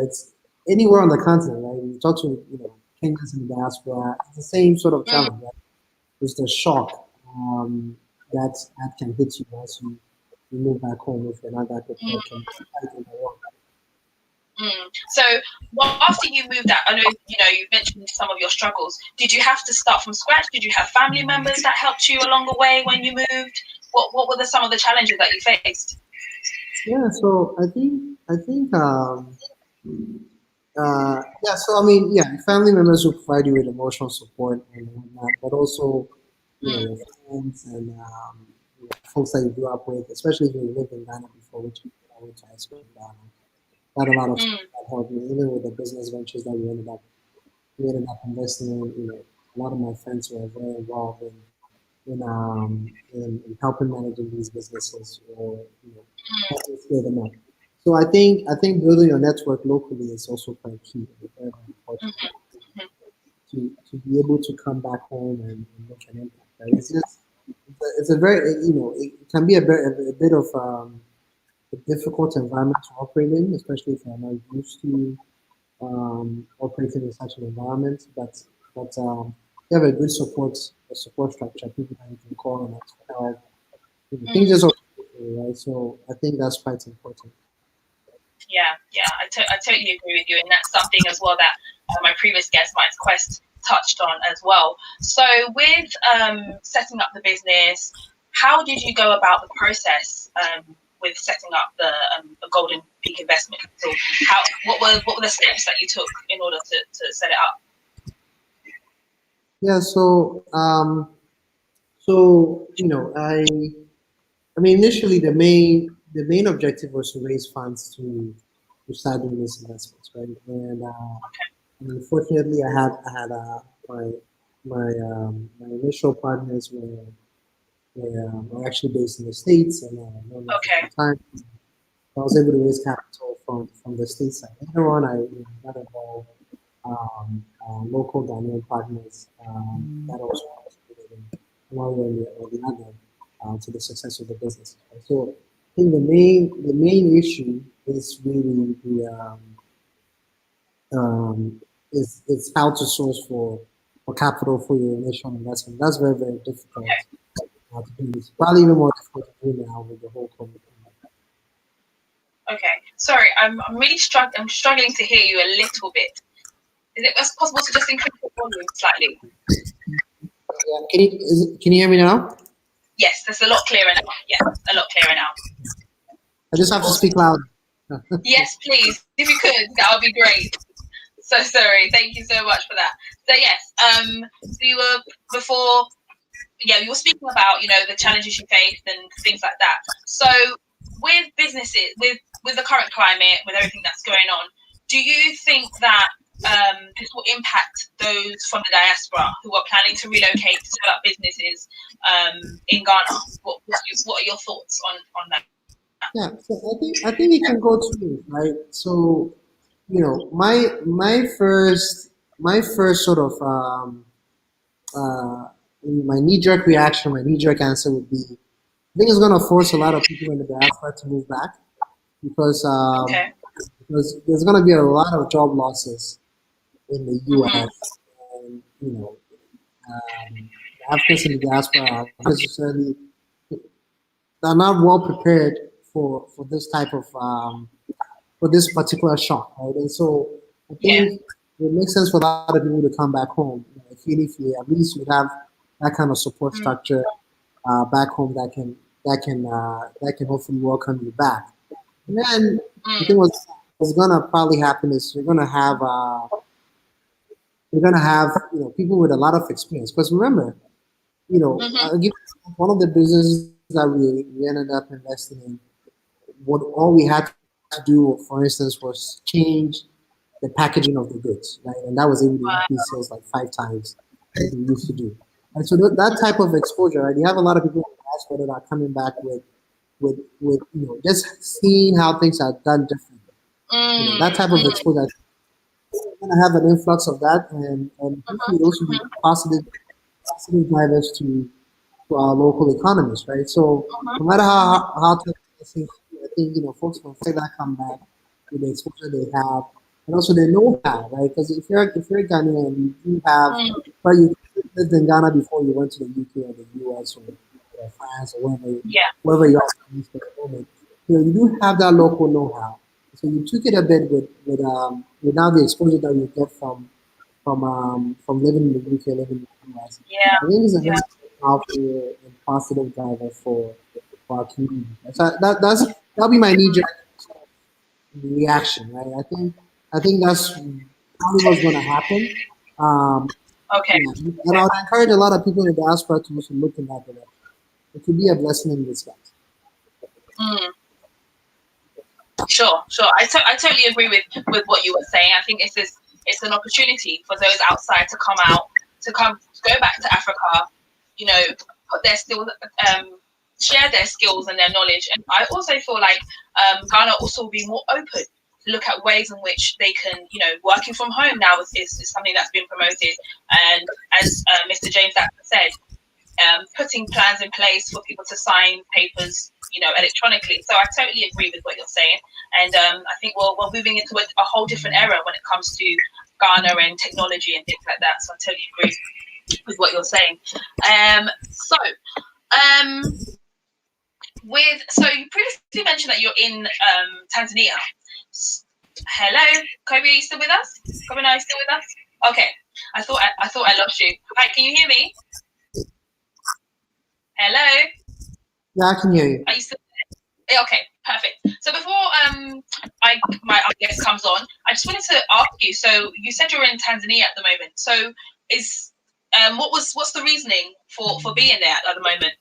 It's anywhere on the continent, right? You talk to Kenyans in the diaspora, it's the same sort of challenge. Right? It's the shock that can hit you once you move back home if you're not that prepared. So after you moved out, I know you mentioned some of your struggles. Did you have to start from scratch? Did you have family members that helped you along the way when you moved? What were some of the challenges that you faced? Yeah, so I think family members will provide you with emotional support and whatnot, but also your friends and folks that you grew up with, especially if you lived in Ghana before, which I went to high school in Ghana. Had a lot of stuff that helped me, even with the business ventures that we ended up investing in. A lot of my friends were very involved in helping managing these businesses or helping scale them up. So I think building your network locally is also quite key. Very, very important to be able to come back home and make an impact. Right? It's a very it can be a bit of a difficult environment to operate in, especially if you're not used to operating in such an environment. But you have a good support structure, people that you can call and ask for help. Things just right. So I think that's quite important. Yeah, I totally agree with you, and that's something as well that my previous guest, Mike Quest, touched on as well. So with setting up the business, how did you go about the process with setting up the Golden Peak Investment Capital? What were the steps that you took in order to set it up? Yeah. So I mean, initially the main objective was to raise funds to start doing these investments, right? And unfortunately, I had my initial partners were actually based in the States, and known them for Okay. some time. I was able to raise capital from the state side. Later on, I got involved local Ghanaian partners that also participated in one way or the other to the success of the business. Right? So I think the main issue is really is how to source for capital for your initial investment. That's very, very difficult to do. It's probably even more difficult to do now with the whole COVID. Okay. Sorry, I'm really struggling. I'm struggling to hear you a little bit. Is it possible to just increase the volume slightly? Yeah. Can you hear me now? Yes, that's a lot clearer now. Yes, a lot clearer now. I just have to speak loud. Yes, please. If you could, that would be great. So sorry. Thank you so much for that. So yes, so you were before, you were speaking about, the challenges you faced and things like that. So with businesses, with the current climate, with everything that's going on, do you think that this will impact those from the diaspora who are planning to relocate to set up businesses in Ghana? What are your thoughts on that? Yeah, so I think it can go too, right? So, my first sort of uh, my knee-jerk reaction, my knee-jerk answer would be, I think it's going to force a lot of people in the diaspora to move back because Okay. there's going to be a lot of job losses in the Mm-hmm. U.S. and the Africans in the diaspora are not necessarily they're not well prepared for this type of for this particular shock, right? And so I Yeah. think it makes sense for a lot of people to come back home. If you at least you have that kind of support Mm. structure back home that can hopefully welcome you back. And then I think what's gonna probably happen is you're gonna have people with a lot of experience. Because remember, Mm-hmm. I'll give one of the businesses that we ended up investing in. What all we had to do, for instance, was change the packaging of the goods, right? And that was able to increase sales like 5 times what we used to do. And so that type of exposure, right? You have a lot of people in the diaspora that are coming back with just seeing how things are done differently. That type of exposure, we're going to have an influx of that, and hopefully those will be positive drivers to our local economies, right? So no matter how tough it is, I think folks will feel that come back with the exposure they have, and also they know how, right? Because if you're a Ghanaian, you do have, but you lived in Ghana before you went to the UK or the US or France or Yeah. wherever you are for the moment. You do have that local know-how. So you took it a bit with now the exposure that you get from living in the UK, living in the US. Yeah. I think it's a Yeah. very powerful and positive driver for our community. So that'll be my knee-jerk reaction, right? I think that's probably what's going to happen. Um, Okay. yeah, and I would encourage a lot of people in the diaspora to also look in that direction. It could be a blessing in disguise. Mm. Sure. I totally agree with what you were saying. I think it's an opportunity for those outside to come out, to go back to Africa, put their skills, share their skills and their knowledge. And I also feel like Ghana also will be more open to look at ways in which they can, working from home now is something that's been promoted. And as Mr. James Dadson said, putting plans in place for people to sign papers, electronically. So I totally agree with what you're saying, and I think we're moving into a whole different era when it comes to Ghana and technology and things like that. So I totally agree with what you're saying. So you previously mentioned that you're in Tanzania. Hello, Kobe, are you still with us? Kobbina, are you still with us? Okay, I thought I lost you. Hi, can you hear me? Hello. Yeah, I can hear you. Are you still there? Okay, perfect. So before my guest comes on, I just wanted to ask you. So you said you're in Tanzania at the moment. So is What's the reasoning for being there at the moment?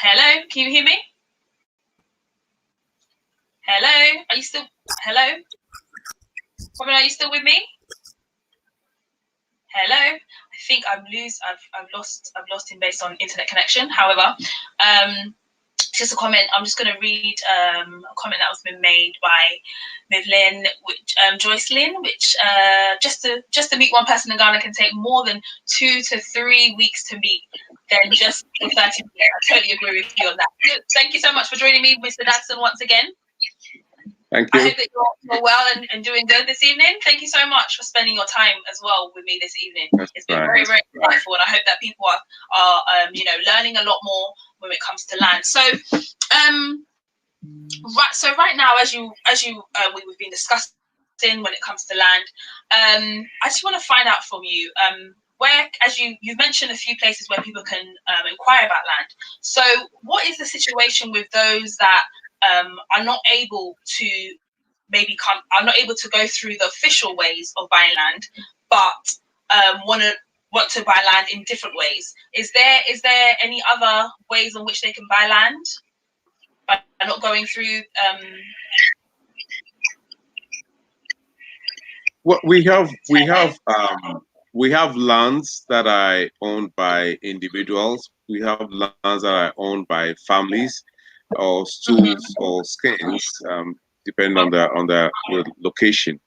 Hello, can you hear me? Hello, are you still? Hello, Kobbina, are you still with me? Hello, I think I've lost him based on internet connection. However, just a comment. I'm just going to read a comment that was been made by Mivlin, which Joyce Lynn, which just to meet one person in Ghana can take more than 2 to 3 weeks to meet than just 30 minutes. I totally agree with you on that. Thank you so much for joining me, Mr. Dadson, once again. Thank you. I hope that you're well and doing good this evening. Thank you so much for spending your time as well with me this evening. It's been very, very insightful, and I hope that people are learning a lot more when it comes to land. So, right now, as we've been discussing when it comes to land, I just want to find out from you where, as you've mentioned a few places where people can inquire about land. So, what is the situation with those that are not able to are not able to go through the official ways of buying land, but want to buy land in different ways? Is there any other ways in which they can buy land by not going through? Well, we have lands that are owned by individuals. We have lands that are owned by families or stools or skins, depending on the location.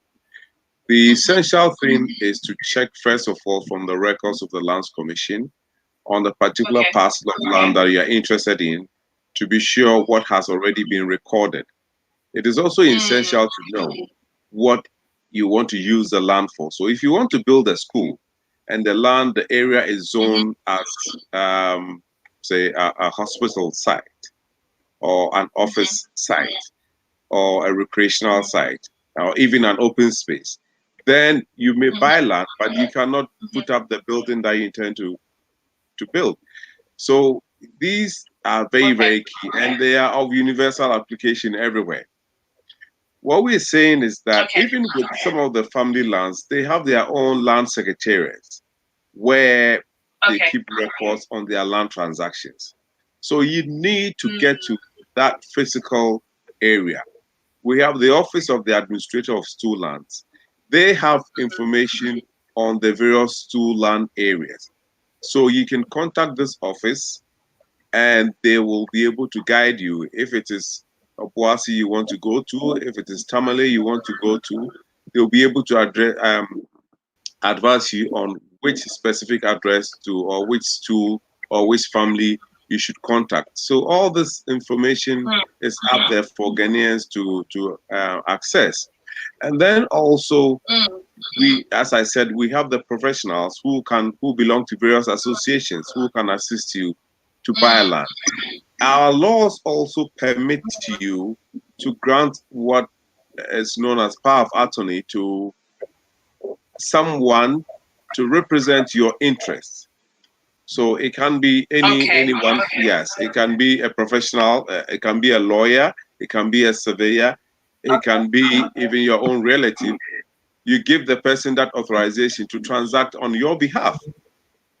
The essential thing is to check, first of all, from the records of the Lands Commission on the particular parcel of land that you are interested in, to be sure what has already been recorded. It is also essential to know what you want to use the land for. So if you want to build a school and the area is zoned as, say, a hospital site or an office site or a recreational site or even an open space, then you may buy land, but you cannot put up the building that you intend to build. So these are very, very key, and they are of universal application everywhere. What we're saying is that even with some of the family lands, they have their own land secretariats where they keep records on their land transactions. So you need to get to that physical area. We have the Office of the Administrator of Stool Lands. They have information on the various stool land areas. So you can contact this office and they will be able to guide you. If it is Obuasi you want to go to, if it is Tamale you want to go to, they'll be able to advise you on which specific address to, or which stool or which family you should contact. So all this information is up there for Ghanaians to access. And then also, we, as I said, we have the professionals who belong to various associations who can assist you to buy land. Our laws also permit you to grant what is known as power of attorney to someone to represent your interests. So it can be anyone. Yes, it can be a professional. It can be a lawyer. It can be a surveyor. It can be even your own relative. You give the person that authorization to transact on your behalf,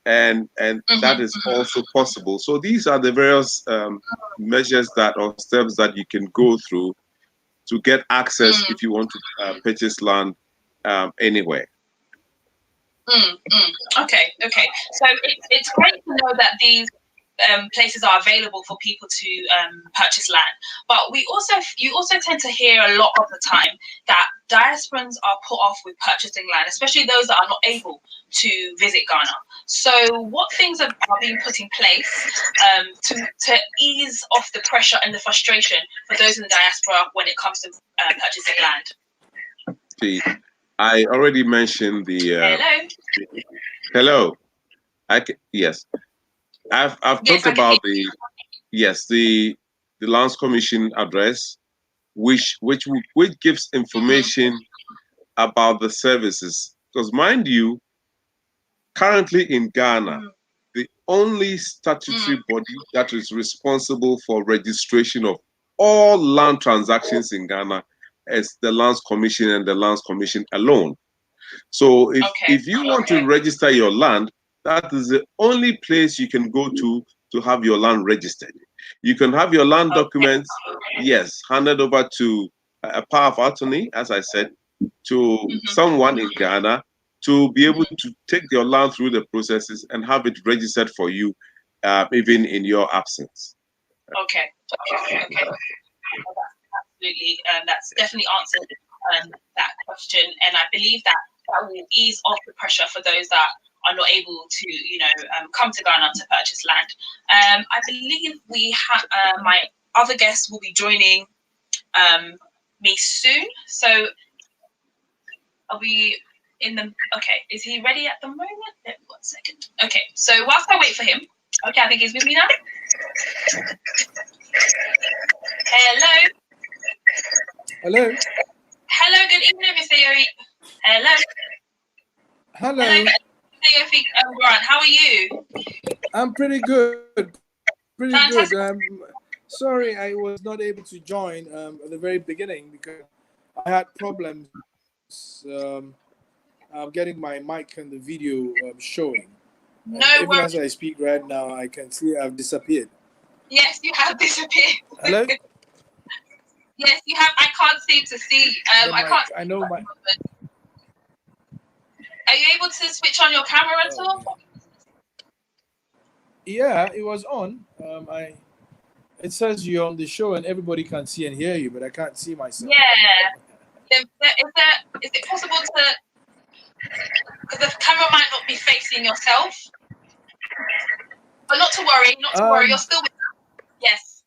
and that is also possible. So these are the various measures or steps that you can go through to get access if you want to purchase land anywhere. Okay. So it's great to know that these places are available for people to purchase land, but you also tend to hear a lot of the time that diasporans are put off with purchasing land, especially those that are not able to visit Ghana. So what things are being put in place to ease off the pressure and the frustration for those in the diaspora when it comes to purchasing land? See, I already mentioned the hello. Yes, I've talked about the Lands Commission address, which gives information about the services. Because mind you, currently in Ghana, the only statutory body that is responsible for registration of all land transactions in Ghana is the Lands Commission, and the Lands Commission alone. So if, Okay. if you want to register your land, that is the only place you can go to have your land registered. You can have your land documents, yes, handed over to a power of attorney, as I said, to someone in Ghana to be able to take your land through the processes and have it registered for you, even in your absence. Okay. Absolutely, that's definitely answered that question, and I believe that will ease off the pressure for those that are not able to, come to Ghana to purchase land. I believe we have my other guests will be joining me soon. So are we in the? Okay, is he ready at the moment? 1 second. Okay, so whilst I wait for him, okay, I think he's with me now. Hello. Hello. Hello, good evening, Mr. Yofi. Hello. Hello. Hello, Mr. Yofi Grant. How are you? I'm pretty good. Pretty Fantastic. good. Sorry, I was not able to join at the very beginning because I had problems getting my mic and the video showing. No Even worries. as I speak right now, I can see I've disappeared. Yes, you have disappeared. Hello? Yes, you have. I can't seem to see. I can't. I know my. Are you able to switch on your camera at all? Yeah, it was on. It says you're on the show and everybody can see and hear you, but I can't see myself. Yeah. Is it possible to? Because the camera might not be facing yourself. But not to worry. Not to worry. You're still with us. Yes.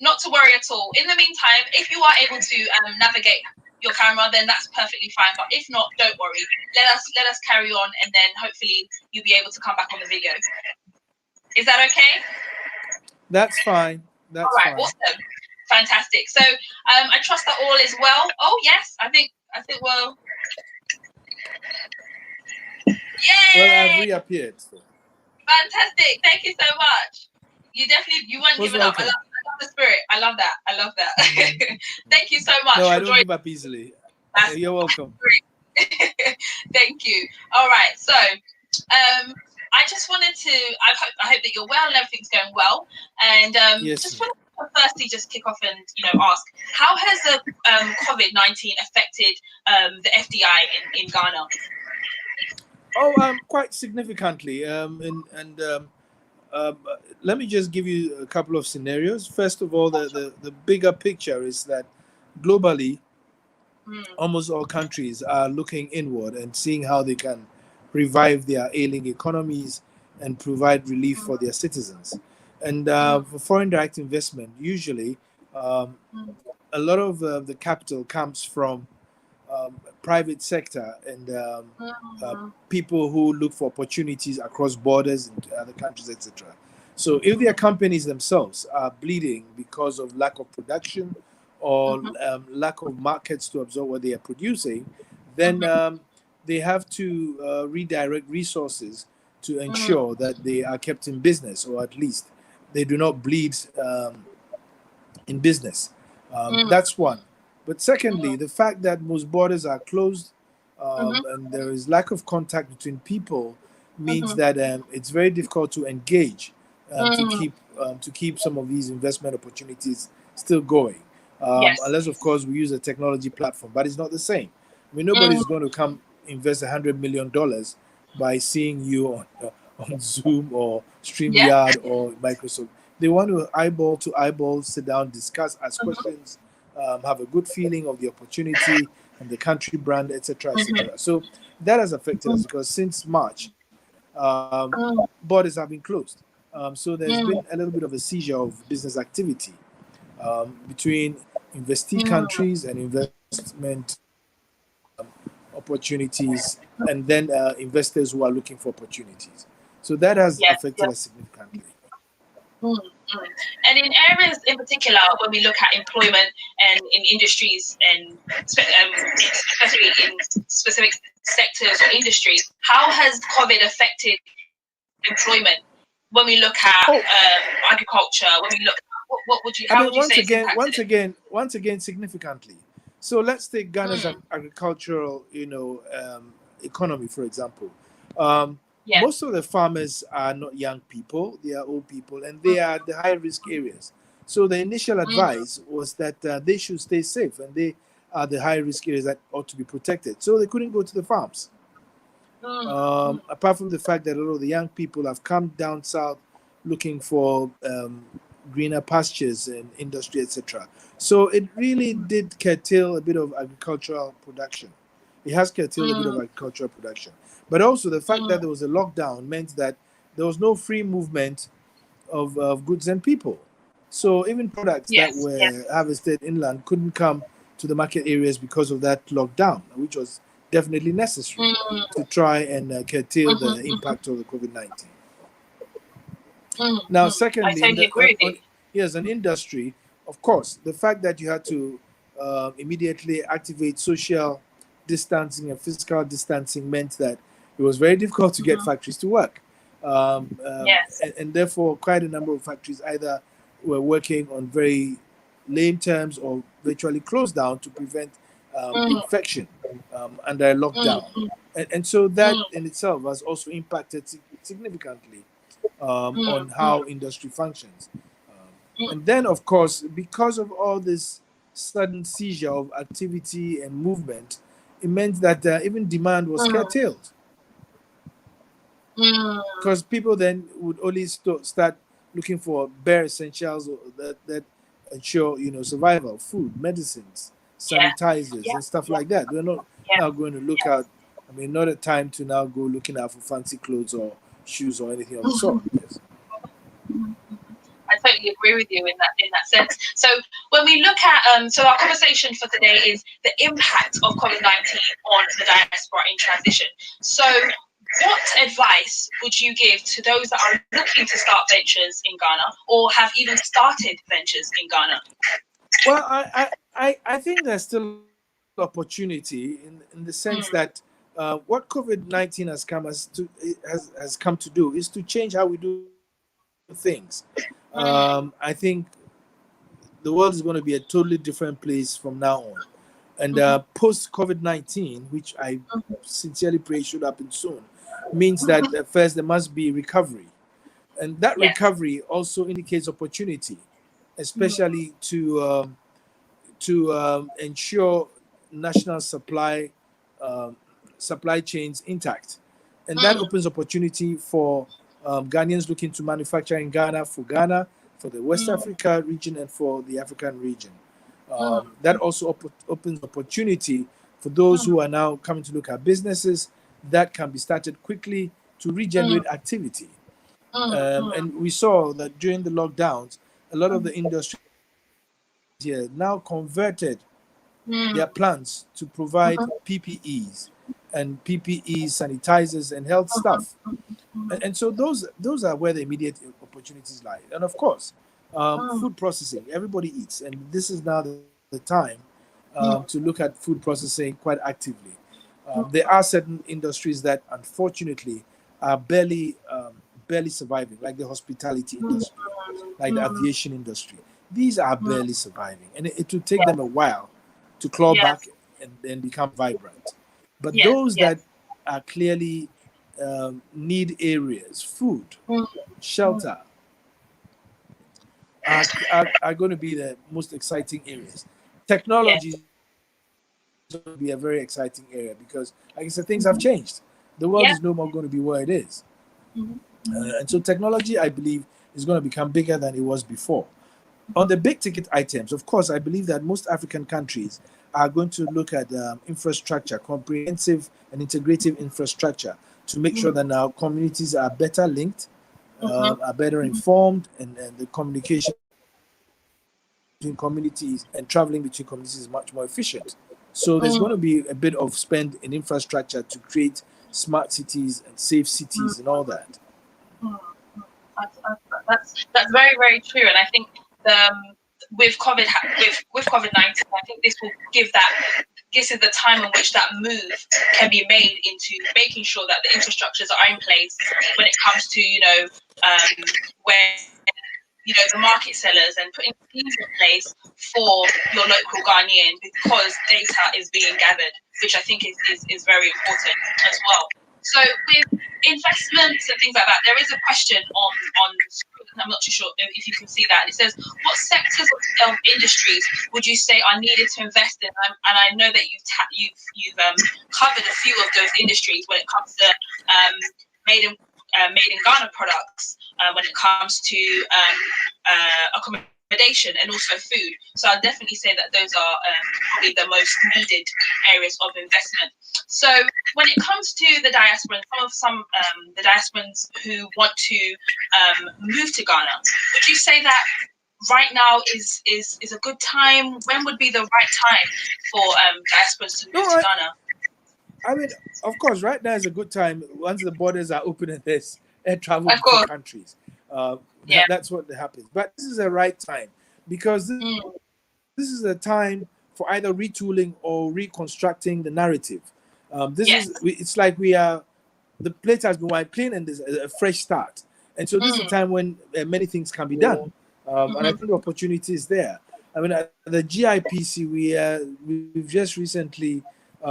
Not to worry at all. In the meantime, if you are able to navigate your camera, then that's perfectly fine. But if not, don't worry. Let us carry on, and then hopefully you'll be able to come back on the video. Is that okay? That's fine. That's all right. Fine. Awesome. Fantastic. So I trust that all is well. Oh yes, I think we'll. Yay! Well, I've reappeared. So. Fantastic. Thank you so much. You weren't giving up. I love the spirit. I love that. Thank you so much. No, I don't give up easily. You're welcome. Thank you. All right. So, I just wanted to. I hope that you're well and everything's going well. And yes, just wanted to firstly just kick off and ask, how has the COVID-19 affected the FDI in Ghana? Oh, quite significantly. Let me just give you a couple of scenarios. First of all, the bigger picture is that globally, almost all countries are looking inward and seeing how they can revive their ailing economies and provide relief for their citizens. And for foreign direct investment, usually a lot of the capital comes from private sector and people who look for opportunities across borders in other countries, etc. So if their companies themselves are bleeding because of lack of production or lack of markets to absorb what they are producing, then they have to redirect resources to ensure that they are kept in business, or at least they do not bleed in business. That's one. But secondly, the fact that most borders are closed and there is lack of contact between people means that it's very difficult to engage to keep some of these investment opportunities still going. Unless, of course, we use a technology platform, but it's not the same. I mean, nobody's going to come invest $100 million by seeing you on Zoom or StreamYard or Microsoft. They want to eyeball to eyeball, sit down, discuss, ask questions, have a good feeling of the opportunity and the country brand, etc., etc. So that has affected us because since March, borders have been closed. So there's been a little bit of a seizure of business activity between investee countries and investment opportunities, and then investors who are looking for opportunities. So that has affected us significantly. And in areas in particular, when we look at employment and in industries and especially in specific sectors or industries, how has COVID affected employment? When we look at agriculture, when we look, what would you? How would you say? Once again, significantly. So let's take Ghana's agricultural, economy, for example. Yeah. Most of the farmers are not young people, they are old people, and they are the high risk areas. So the initial advice was that they should stay safe, and they are the high risk areas that ought to be protected. So they couldn't go to the farms. Apart from the fact that a lot of the young people have come down south looking for greener pastures and industry, etc. So it really did curtail a bit of agricultural production. It has curtailed a bit of agricultural production. But also the fact that there was a lockdown meant that there was no free movement of goods and people. So even products that were harvested inland couldn't come to the market areas because of that lockdown, which was definitely necessary to try and curtail the impact of the COVID-19. Now, secondly, I totally agree with you. Here's an industry, of course, the fact that you had to immediately activate social distancing and physical distancing meant that it was very difficult to get factories to work. And therefore, quite a number of factories either were working on very lame terms or virtually closed down to prevent infection under a lockdown. And so that in itself has also impacted significantly on how industry functions. And then, of course, because of all this sudden seizure of activity and movement, it meant that even demand was curtailed. Because people then would only start looking for bare essentials that ensure, survival: food, medicines, sanitizers, and stuff like that. We're not now going to look out. I mean, not a time to now go looking out for fancy clothes or shoes or anything of the sort. Yes. I totally agree with you in that sense. So when we look at so our conversation for today is the impact of COVID-19 on the diaspora in transition. So what advice would you give to those that are looking to start ventures in Ghana or have even started ventures in Ghana? Well, I think there's still opportunity in the sense that what COVID-19 has come to do is to change how we do things. I think the world is going to be a totally different place from now on. And post COVID-19, which I sincerely pray should happen soon, means that first there must be recovery. And that recovery also indicates opportunity, especially to ensure national supply chains intact. And that opens opportunity for Ghanaians looking to manufacture in Ghana, for the West Africa region, and for the African region. That also opens opportunity for those who are now coming to look at businesses that can be started quickly to regenerate activity. And we saw that during the lockdowns, a lot of the industry here now converted their plans to provide PPEs and sanitizers and health stuff. And so those are where the immediate opportunities lie. And of course, food processing. Everybody eats, and this is now the time to look at food processing quite actively. There are certain industries that unfortunately are barely surviving, like the hospitality industry, like the aviation industry. These are barely surviving, and it will take them a while to claw back and then become vibrant. But those that are clearly need areas, food, shelter, are going to be the most exciting areas. Technology is going to be a very exciting area because, like I said, things have changed. The world is no more going to be where it is. And so technology, I believe, is going to become bigger than it was before. On the big ticket items, of course, I believe that most African countries are going to look at infrastructure, comprehensive and integrative infrastructure, to make sure that now communities are better linked, are better informed, and the communication between communities and traveling between communities is much more efficient. So there's going to be a bit of spend in infrastructure to create smart cities and safe cities and all that. That's very, very true. And I think with COVID-19, I think this will give that. This is the time in which that move can be made into making sure that the infrastructures are in place when it comes to, when the market sellers and putting schemes in place for your local Ghanaian, because data is being gathered, which I think is very important as well. So with investments and things like that, there is a question on I'm not too sure if you can see that. It says, what sectors of industries would you say are needed to invest in? And I know that you've covered a few of those industries when it comes to made in Ghana products, when it comes to accommodation and also food. So I'll definitely say that those are probably the most needed areas of investment. So when it comes to the diaspora, some the diasporans who want to move to Ghana, would you say that right now is a good time? When would be the right time for diasporans to move to Ghana? I mean, of course, right now is a good time once the borders are open and there's air travel between countries. That's what happens. But this is the right time because this is a time for either retooling or reconstructing the narrative. It's like the plate has been wiped clean and there's a fresh start. And so this is a time when many things can be done. And I think the opportunity is there. I mean, at the GIPC, we've just recently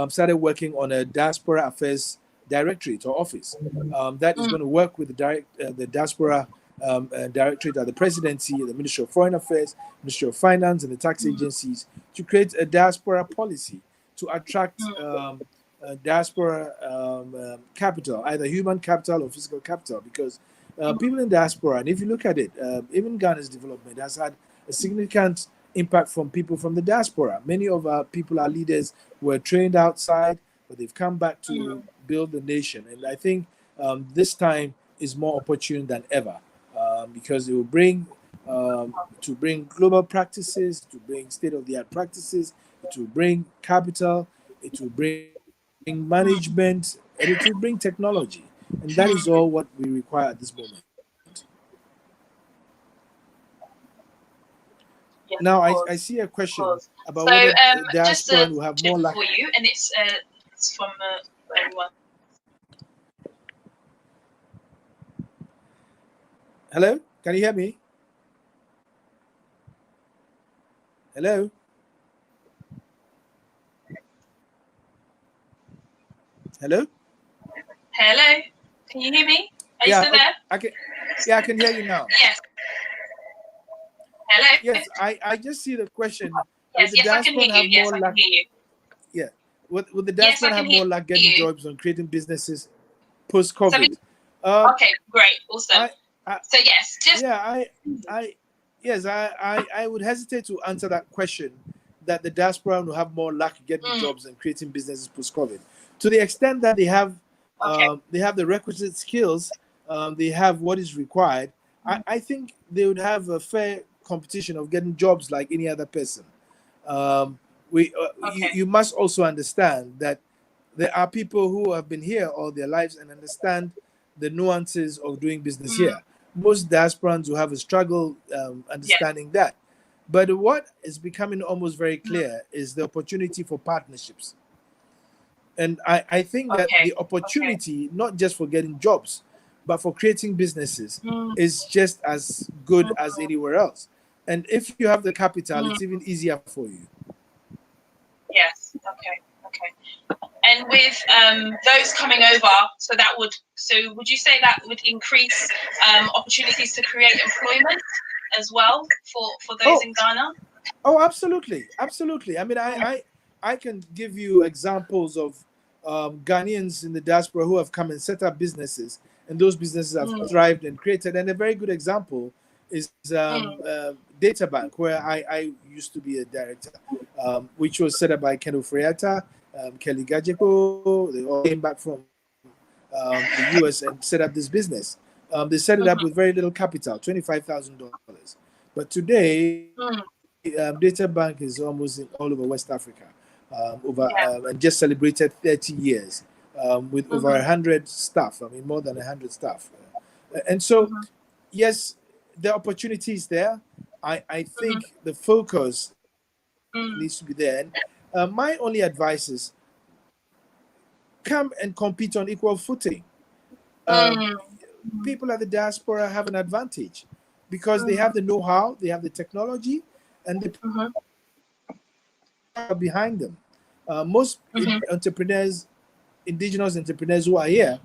started working on a Diaspora Affairs Directorate or Office that is going to work with the Diaspora Directorate at the Presidency, the Ministry of Foreign Affairs, Ministry of Finance, and the tax agencies to create a diaspora policy to attract diaspora capital, either human capital or physical capital, because people in diaspora, and if you look at it, even Ghana's development has had a significant impact from people from the diaspora. Many of our people, our leaders, were trained outside, but they've come back to build the nation. And I think this time is more opportune than ever because it will bring global practices, to bring state-of-the-art practices, it will bring capital, it will bring management, and it will bring technology. And that is all what we require at this moment. Yes, now, I see a question about so, whether diaspora will have more luck. For you, and it's from everyone. Hello? Can you hear me? Hello? Hello? Hello? Can you hear me? Are you still there? I can hear you now. Yes. Hello? Yes, I just see the question. Yes, I can hear you. Yes, I can hear you. Yeah. Would the diaspora have more luck getting jobs on creating businesses post-COVID? Okay, great. Awesome. So yes, just I would hesitate to answer that question that the diaspora will have more luck getting jobs and creating businesses post-COVID. To the extent that they have the requisite skills, they have what is required, I think they would have a fair competition of getting jobs like any other person. You must also understand that there are people who have been here all their lives and understand the nuances of doing business here. Most diasporans will have a struggle understanding that. But what is becoming almost very clear is the opportunity for partnerships. And I think that the opportunity, not just for getting jobs, but for creating businesses is just as good as anywhere else. And if you have the capital, it's even easier for you. Yes. Okay. And with those coming over, so would you say that would increase opportunities to create employment as well for those in Ghana? Oh, absolutely. I mean, I can give you examples of Ghanaians in the diaspora who have come and set up businesses, and those businesses have thrived and created. And a very good example is Data Bank, where I used to be a director, which was set up by Kendo Freata, Kelly Gajeko. They all came back from the US and set up this business. They set it up with very little capital, $25,000. But today, Data Bank is almost all over West Africa, and just celebrated 30 years with over 100 staff. I mean, more than 100 staff. And so, yes, the opportunity is there. I think the focus needs to be there. And my only advice is come and compete on equal footing. People at the diaspora have an advantage. because they have the know-how, they have the technology, and the behind them. Most entrepreneurs, indigenous entrepreneurs who are here,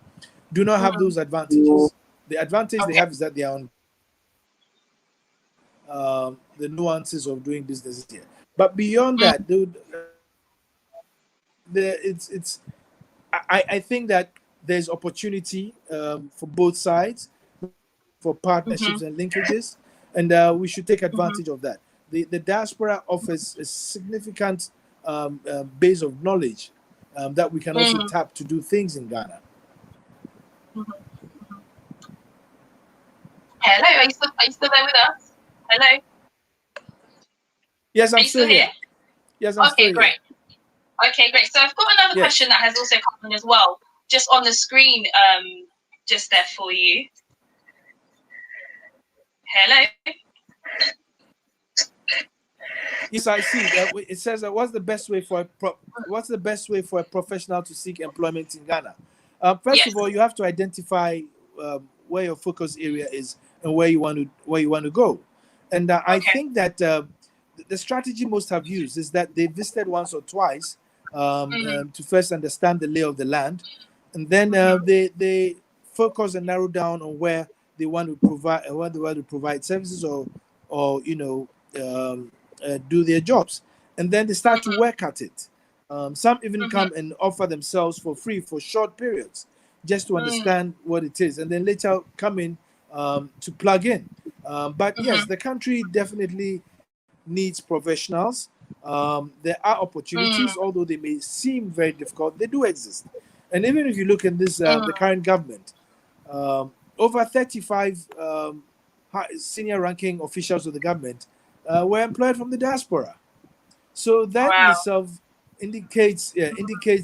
do not have those advantages. The advantage they have is that they are on the nuances of doing business here. But beyond that, I think that there's opportunity for both sides, for partnerships and linkages, and we should take advantage of that. The Diaspora Office is significant base of knowledge that we can also tap to do things in Ghana. Hello, are you still there with us? Hello? Yes, I'm still here. Yes, I'm still here. Great. Okay, great. So I've got another question that has also come in as well, just on the screen, just there for you. Hello? Yes, I see. It says that what's the best way for a professional to seek employment in Ghana? First of all, you have to identify where your focus area is and where you want to go. And I think that the strategy most have used is that they visited once or twice to first understand the lay of the land, and then they focus and narrow down on where they want to provide services or do their jobs, and then they start to work at it. Some even come and offer themselves for free for short periods just to understand what it is, and then later come in to plug in. But yes, the country definitely needs professionals. There are opportunities, although they may seem very difficult, they do exist. And even if you look in this, the current government, over 35 senior ranking officials of the government were employed from the diaspora. So that in itself indicates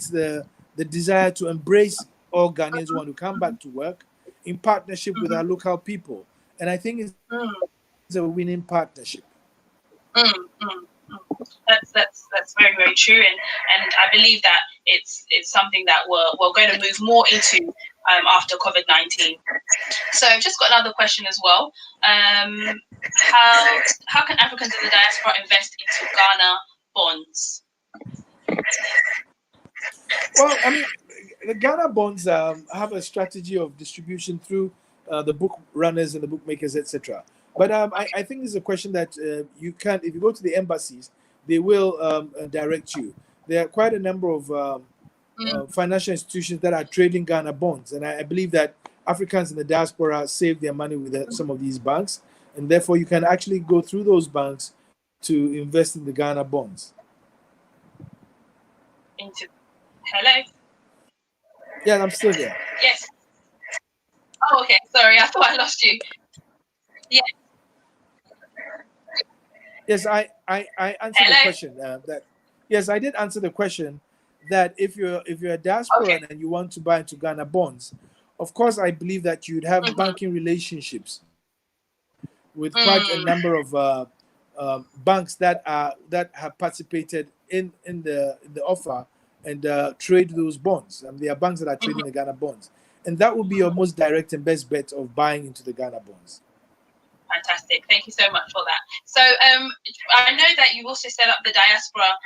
the desire to embrace all Ghanaians who want to come back to work in partnership with our local people. And I think it's a winning partnership. That's very, very true, and I believe that it's something that we're going to move more into after COVID-19. So I've just got another question as well. How can Africans in the diaspora invest into Ghana bonds? Well, I mean, the Ghana bonds have a strategy of distribution through the book runners and the bookmakers, etc. But I think this is a question that you can, if you go to the embassies, they will direct you. There are quite a number of financial institutions that are trading Ghana bonds, and I believe that Africans in the diaspora save their money with some of these banks, and therefore you can actually go through those banks to invest in the Ghana bonds. Hello? Yeah, I'm still there. Yes. Oh, okay. Sorry, I thought I lost you. Yeah. Yes, I answered the question. Yes, I did answer the question that if you're a diasporan and you want to buy into Ghana bonds, of course I believe that you'd have banking relationships with quite a number of banks that have participated in the offer and trade those bonds. There are banks that are trading the Ghana bonds, and that would be your most direct and best bet of buying into the Ghana bonds. Fantastic. Thank you so much for that. So I know that you also set up the Diaspora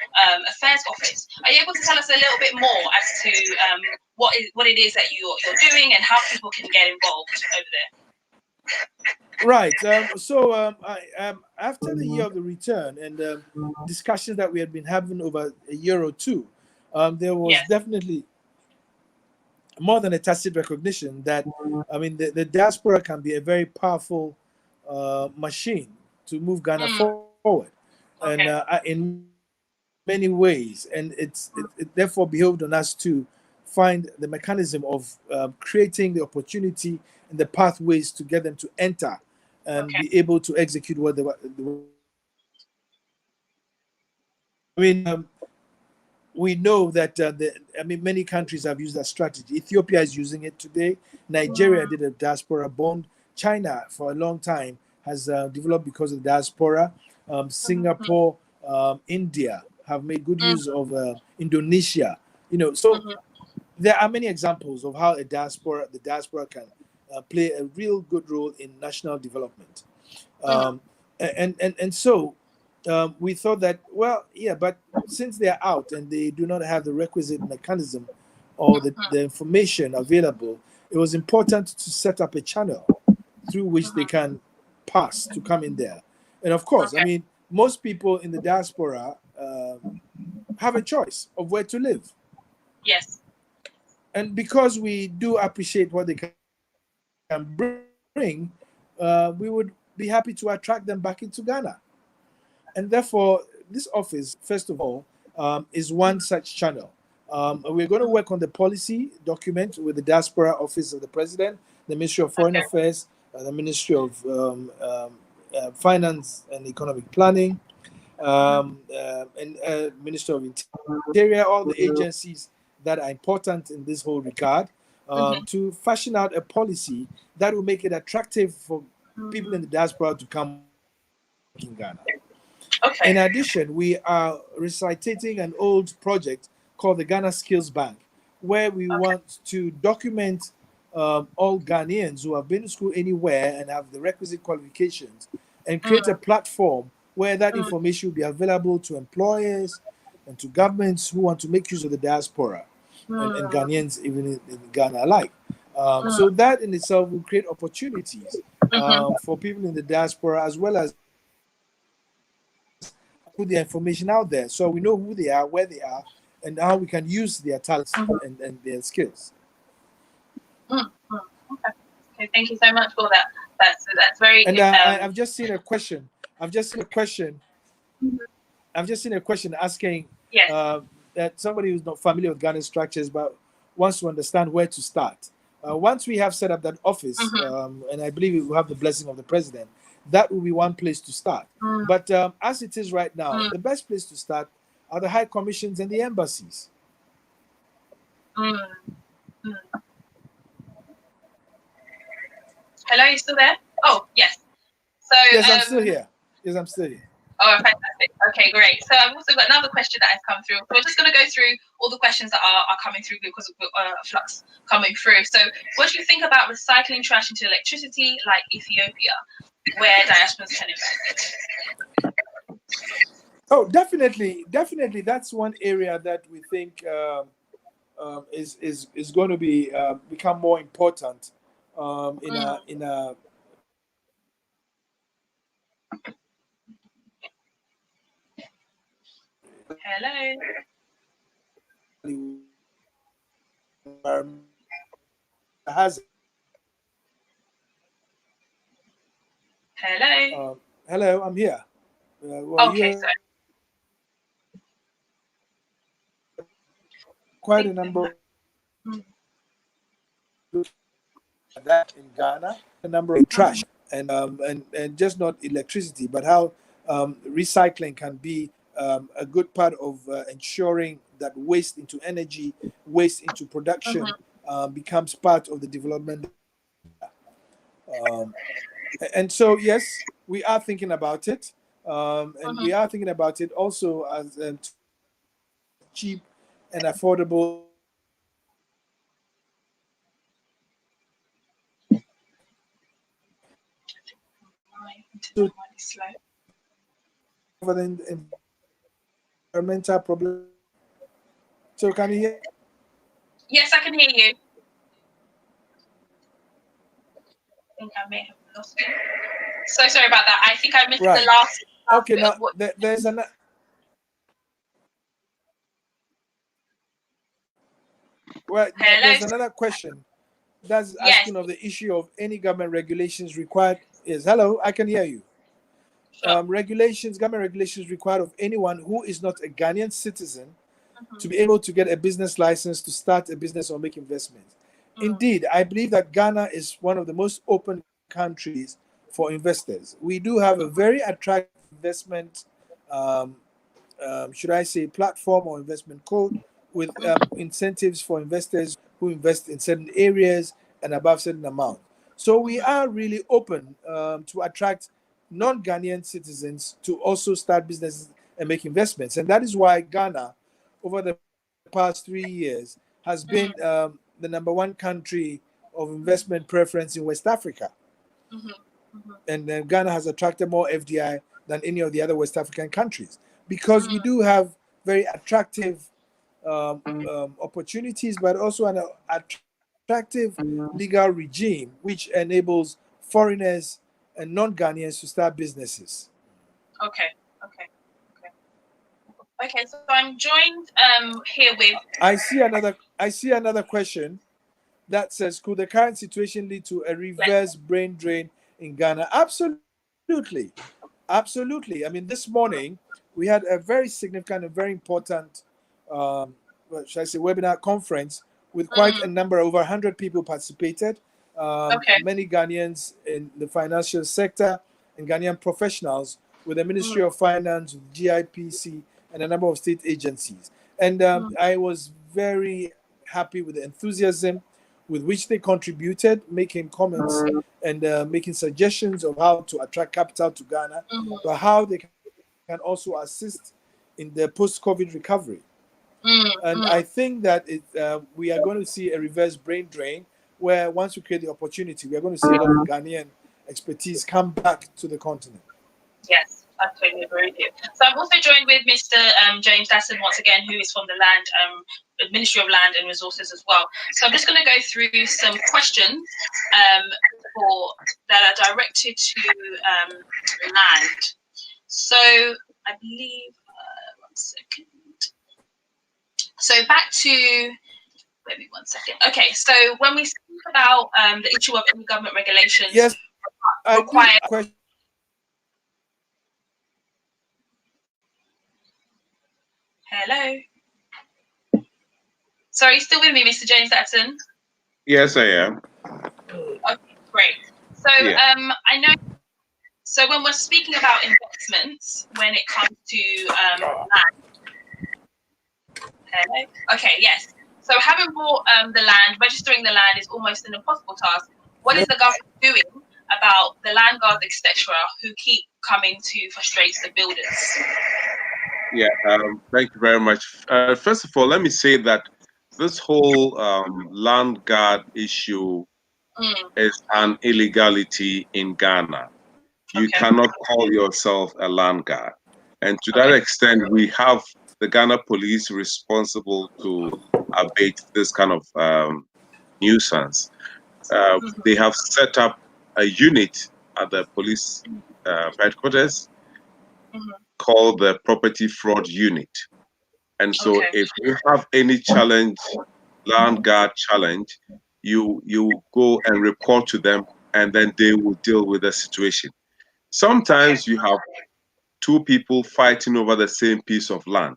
Affairs Office. Are you able to tell us a little bit more as to what it is that you're doing and how people can get involved over there? Right. So after the year of the return and discussions that we had been having over a year or two, there was definitely more than a tacit recognition that, I mean, the diaspora can be a very powerful machine to move Ghana forward, and in many ways, and it therefore behoved on us to find the mechanism of creating the opportunity and the pathways to get them to enter and be able to execute what they I mean, we know that many countries have used that strategy. Ethiopia is using it today. Nigeria did a diaspora bond. China, for a long time, has developed because of the diaspora. Singapore, India have made good use of Indonesia. So there are many examples of how the diaspora can play a real good role in national development. And so we thought that, well, yeah, but since they're out and they do not have the requisite mechanism or the information available, it was important to set up a channel through which they can pass to come in there. And of course, I mean, most people in the diaspora have a choice of where to live. Yes. And because we do appreciate what they can bring, we would be happy to attract them back into Ghana. And therefore, this office, first of all, is one such channel. We're going to work on the policy document with the Diaspora Office of the President, the Ministry of Foreign Affairs, the Ministry of Finance and Economic Planning, and Ministry of Interior, all the agencies that are important in this whole regard, to fashion out a policy that will make it attractive for people in the diaspora to come in Ghana. Okay. In addition, we are recitating an old project called the Ghana Skills Bank, where we want to document all Ghanaians who have been to school anywhere and have the requisite qualifications, and create a platform where that information will be available to employers and to governments who want to make use of the diaspora and Ghanaians even in Ghana alike. So that in itself will create opportunities for people in the diaspora, as well as put the information out there so we know who they are, where they are, and how we can use their talents and their skills. Okay, thank you so much for that. That's very. And I've just seen a question. I've just seen a question asking that somebody who's not familiar with Ghana structures but wants to understand where to start. Once we have set up that office, and I believe we will have the blessing of the president, that will be one place to start. But as it is right now, the best place to start are the high commissions and the embassies. Hello, you still there? Oh, yes. So yes, I'm still here. Yes, I'm still here. Oh, fantastic. Okay, great. So I've also got another question that has come through. So we're just going to go through all the questions that are coming through because of flux coming through. So what do you think about recycling trash into electricity like Ethiopia, where diasporans can invest? Oh, definitely. That's one area that we think is going to be become more important in a Hello. Hello. Hello, I'm here. Okay, sorry. Quite a number that in Ghana, a number of trash and just not electricity, but how recycling can be a good part of ensuring that waste into energy, waste into production becomes part of the development. And so, yes, we are thinking about it, and we are thinking about it also as cheap and affordable. Environmental problem. So can you hear? Yes, I can hear you. I think I may have lost you. So sorry about that. I think I missed the last. Okay, now there's an. Well, there's another question that's asking of the issue of any government regulations required. Yes, hello, I can hear you. Sure. Government regulations required of anyone who is not a Ghanaian citizen to be able to get a business license to start a business or make investments. Indeed, I believe that Ghana is one of the most open countries for investors. We do have a very attractive investment, should I say, platform or investment code with incentives for investors who invest in certain areas and above certain amount. So we are really open to attract non-Ghanaian citizens to also start businesses and make investments. And that is why Ghana, over the past 3 years, has been the #1 country of investment preference in West Africa. and Ghana has attracted more FDI than any of the other West African countries, because we do have very attractive opportunities, but also an attractive legal regime which enables foreigners and non-Ghanaians to start businesses. Okay. So I'm joined here with. I see another question that says, could the current situation lead to a reverse brain drain in Ghana? Absolutely. I mean, this morning we had a very significant and very important, should I say, webinar conference with quite a number, over 100 people participated. Many Ghanaians in the financial sector and Ghanaian professionals, with the Ministry of Finance, with GIPC, and a number of state agencies. And I was very happy with the enthusiasm with which they contributed, making comments and making suggestions of how to attract capital to Ghana, but how they can also assist in the post-COVID recovery. And I think that we are going to see a reverse brain drain, where once we create the opportunity, we are going to see a lot of Ghanaian expertise come back to the continent. Yes, I totally agree with you. So I'm also joined with Mr. James Dadson once again, who is from the Ministry of Land and Resources as well. So I'm just going to go through some questions that are directed to land. So I believe, one second. So back to, maybe 1 second. Okay, so when we speak about the issue of any government regulations, yes, require. Hello. Sorry, still with me, Mr. James Dadson? Yes, I am. Okay, great. So I know. So when we're speaking about investments, when it comes to land. Hello. Okay. Yes. So having bought the land, registering the land is almost an impossible task. What is the government doing about the land guards, etc., who keep coming to frustrate the builders? Yeah, thank you very much. First of all, let me say that this whole land guard issue is an illegality in Ghana. You cannot call yourself a land guard. And to that extent, we have the Ghana police responsible to abate this kind of nuisance. They have set up a unit at the police headquarters called the Property Fraud Unit. And so if you have any challenge, land guard challenge, you go and report to them, and then they will deal with the situation. Sometimes you have two people fighting over the same piece of land.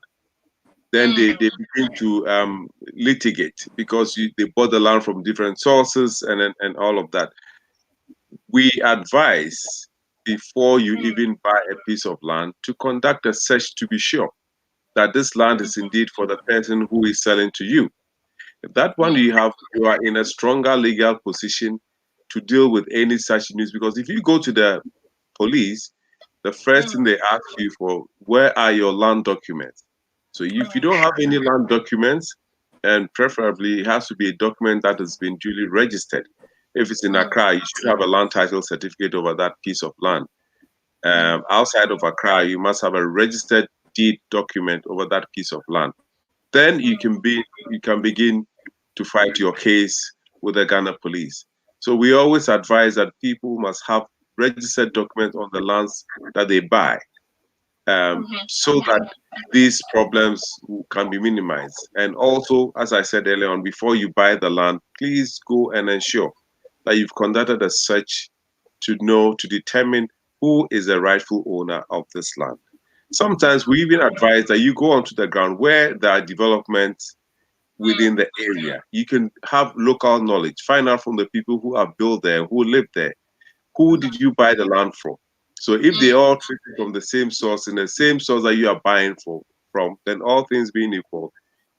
Then they begin to litigate because they bought the land from different sources and all of that. We advise, before you even buy a piece of land, to conduct a search to be sure that this land is indeed for the person who is selling to you. If that one you are in a stronger legal position to deal with any such news, because if you go to the police, the first thing they ask you for, where are your land documents? So if you don't have any land documents, and preferably it has to be a document that has been duly registered. If it's in Accra, you should have a land title certificate over that piece of land. Outside of Accra, you must have a registered deed document over that piece of land. Then you can begin to fight your case with the Ghana police. So we always advise that people must have registered documents on the lands that they buy, so that these problems can be minimized. And also, as I said earlier on, before you buy the land, please go and ensure that you've conducted a search to determine who is the rightful owner of this land. Sometimes we even advise that you go onto the ground where there are developments within the area. You can have local knowledge, find out from the people who have built there, who live there, who did you buy the land from? So if they all treat it from the same source, in the same source that you are buying from, then all things being equal,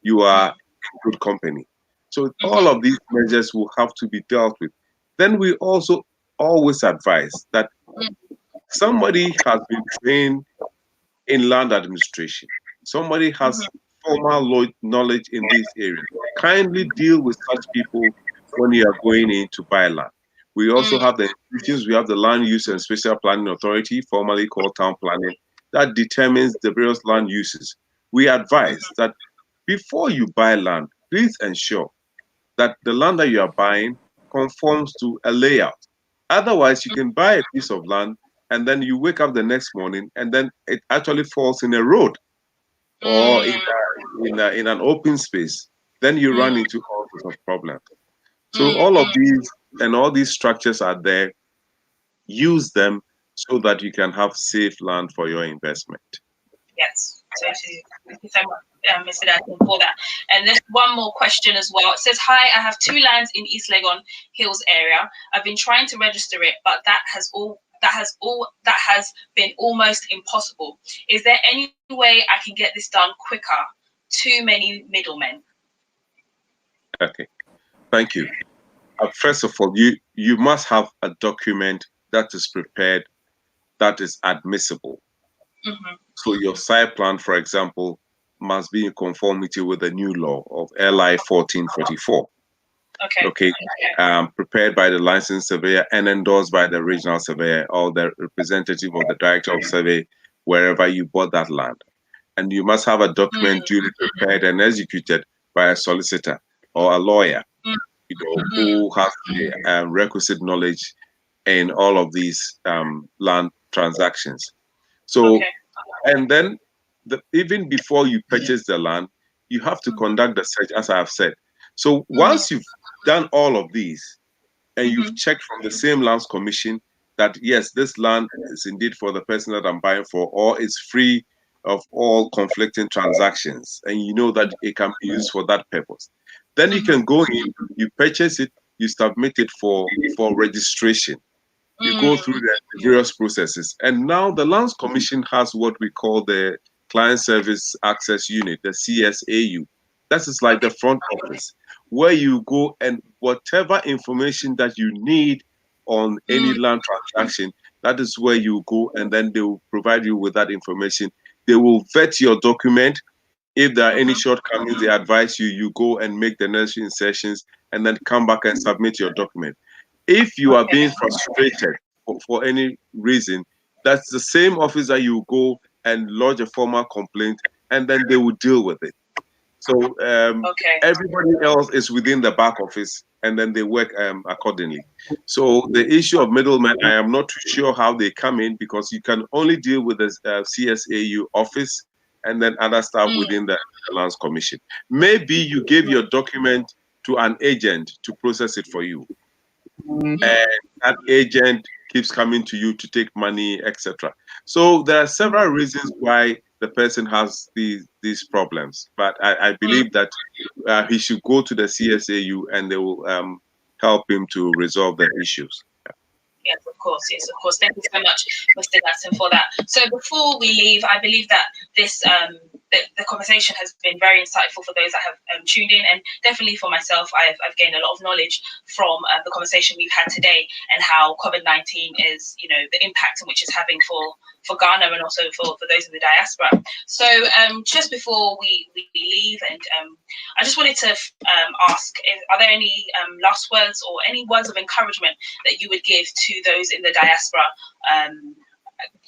you are in good company. So all of these measures will have to be dealt with. Then we also always advise that somebody has been trained in land administration. Somebody has formal knowledge in this area. Kindly deal with such people when you are going in to buy land. We also have the institutions. We have the Land Use and Spatial Planning Authority, formerly called Town Planning, that determines the various land uses. We advise that before you buy land, please ensure that the land that you are buying conforms to a layout. Otherwise, you can buy a piece of land and then you wake up the next morning and then it actually falls in a road or in an open space. Then you run into all sorts of problems. So all of these and all these structures are there. Use them so that you can have safe land for your investment. Yes, totally. Thank you so much, Mr. Dadson, for that. And there's one more question as well. It says, "Hi, I have 2 lands in East Legon Hills area. I've been trying to register it, but that has been almost impossible. Is there any way I can get this done quicker? Too many middlemen." Okay, thank you. First of all, you must have a document that is prepared, that is admissible. So your site plan, for example, must be in conformity with the new law of LI 1444. Okay. Prepared by the licensed surveyor and endorsed by the regional surveyor or the representative of the director of survey wherever you bought that land. And you must have a document duly prepared and executed by a solicitor or a lawyer, who has the requisite knowledge in all of these land transactions. So, and then even before you purchase the land, you have to conduct the search, as I have said. So once you've done all of these and you've checked from the same lands commission that yes, this land is indeed for the person that I'm buying for, or is free of all conflicting transactions, and you know that it can be used for that purpose, then you can go in, you purchase it, you submit it for registration. You go through the various processes. And now the Lands Commission has what we call the Client Service Access Unit, the CSAU. That is like the front office, where you go and whatever information that you need on any land transaction, that is where you go, and then they will provide you with that information. They will vet your document. If there are any shortcomings, they advise you go and make the necessary insertions and then come back and submit your document. If you are being frustrated for any reason, that's the same office that you go and lodge a formal complaint, and then they will deal with it. So everybody else is within the back office, and then they work accordingly. So the issue of middlemen, I am not too sure how they come in, because you can only deal with the CSAU office and then other staff within the Lands Commission. Maybe you give your document to an agent to process it for you. And that agent keeps coming to you to take money, etc. So there are several reasons why the person has these problems. But I believe that he should go to the CSAU and they will help him to resolve the issues. Yes, of course. Yes, of course. Thank you so much, Mr. Dadson, for that. So before we leave, I believe that this the conversation has been very insightful for those that have tuned in, and definitely for myself, I've gained a lot of knowledge from the conversation we've had today, and how COVID-19 is, the impact in which it's having for Ghana and also for those in the diaspora. So just before we leave, and I just wanted to ask, are there any last words or any words of encouragement that you would give to those in the diaspora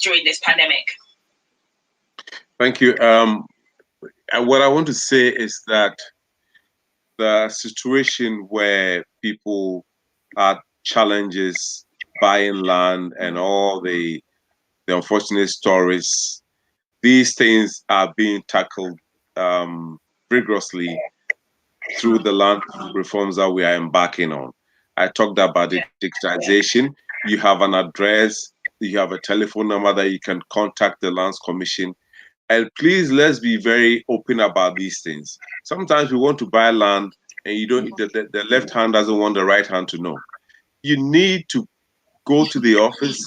during this pandemic? Thank you. What I want to say is that the situation where people had challenges buying land and all the unfortunate stories, these things are being tackled vigorously through the land reforms that we are embarking on. I talked about the digitization. You have an address, you have a telephone number that you can contact the Lands Commission. And please, let's be very open about these things. Sometimes we want to buy land and you don't, the left hand doesn't want the right hand to know. You need to go to the office,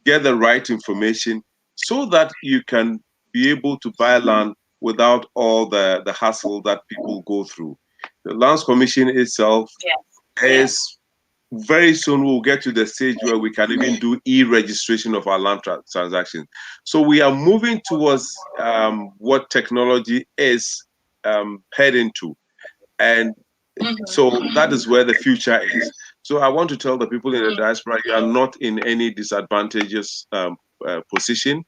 get the right information so that you can be able to buy land without all the hassle that people go through. The Lands Commission itself is very soon we'll get to the stage where we can even do e-registration of our land transactions. So we are moving towards what technology is heading to. And so that is where the future is. So I want to tell the people in the diaspora, you are not in any disadvantageous position.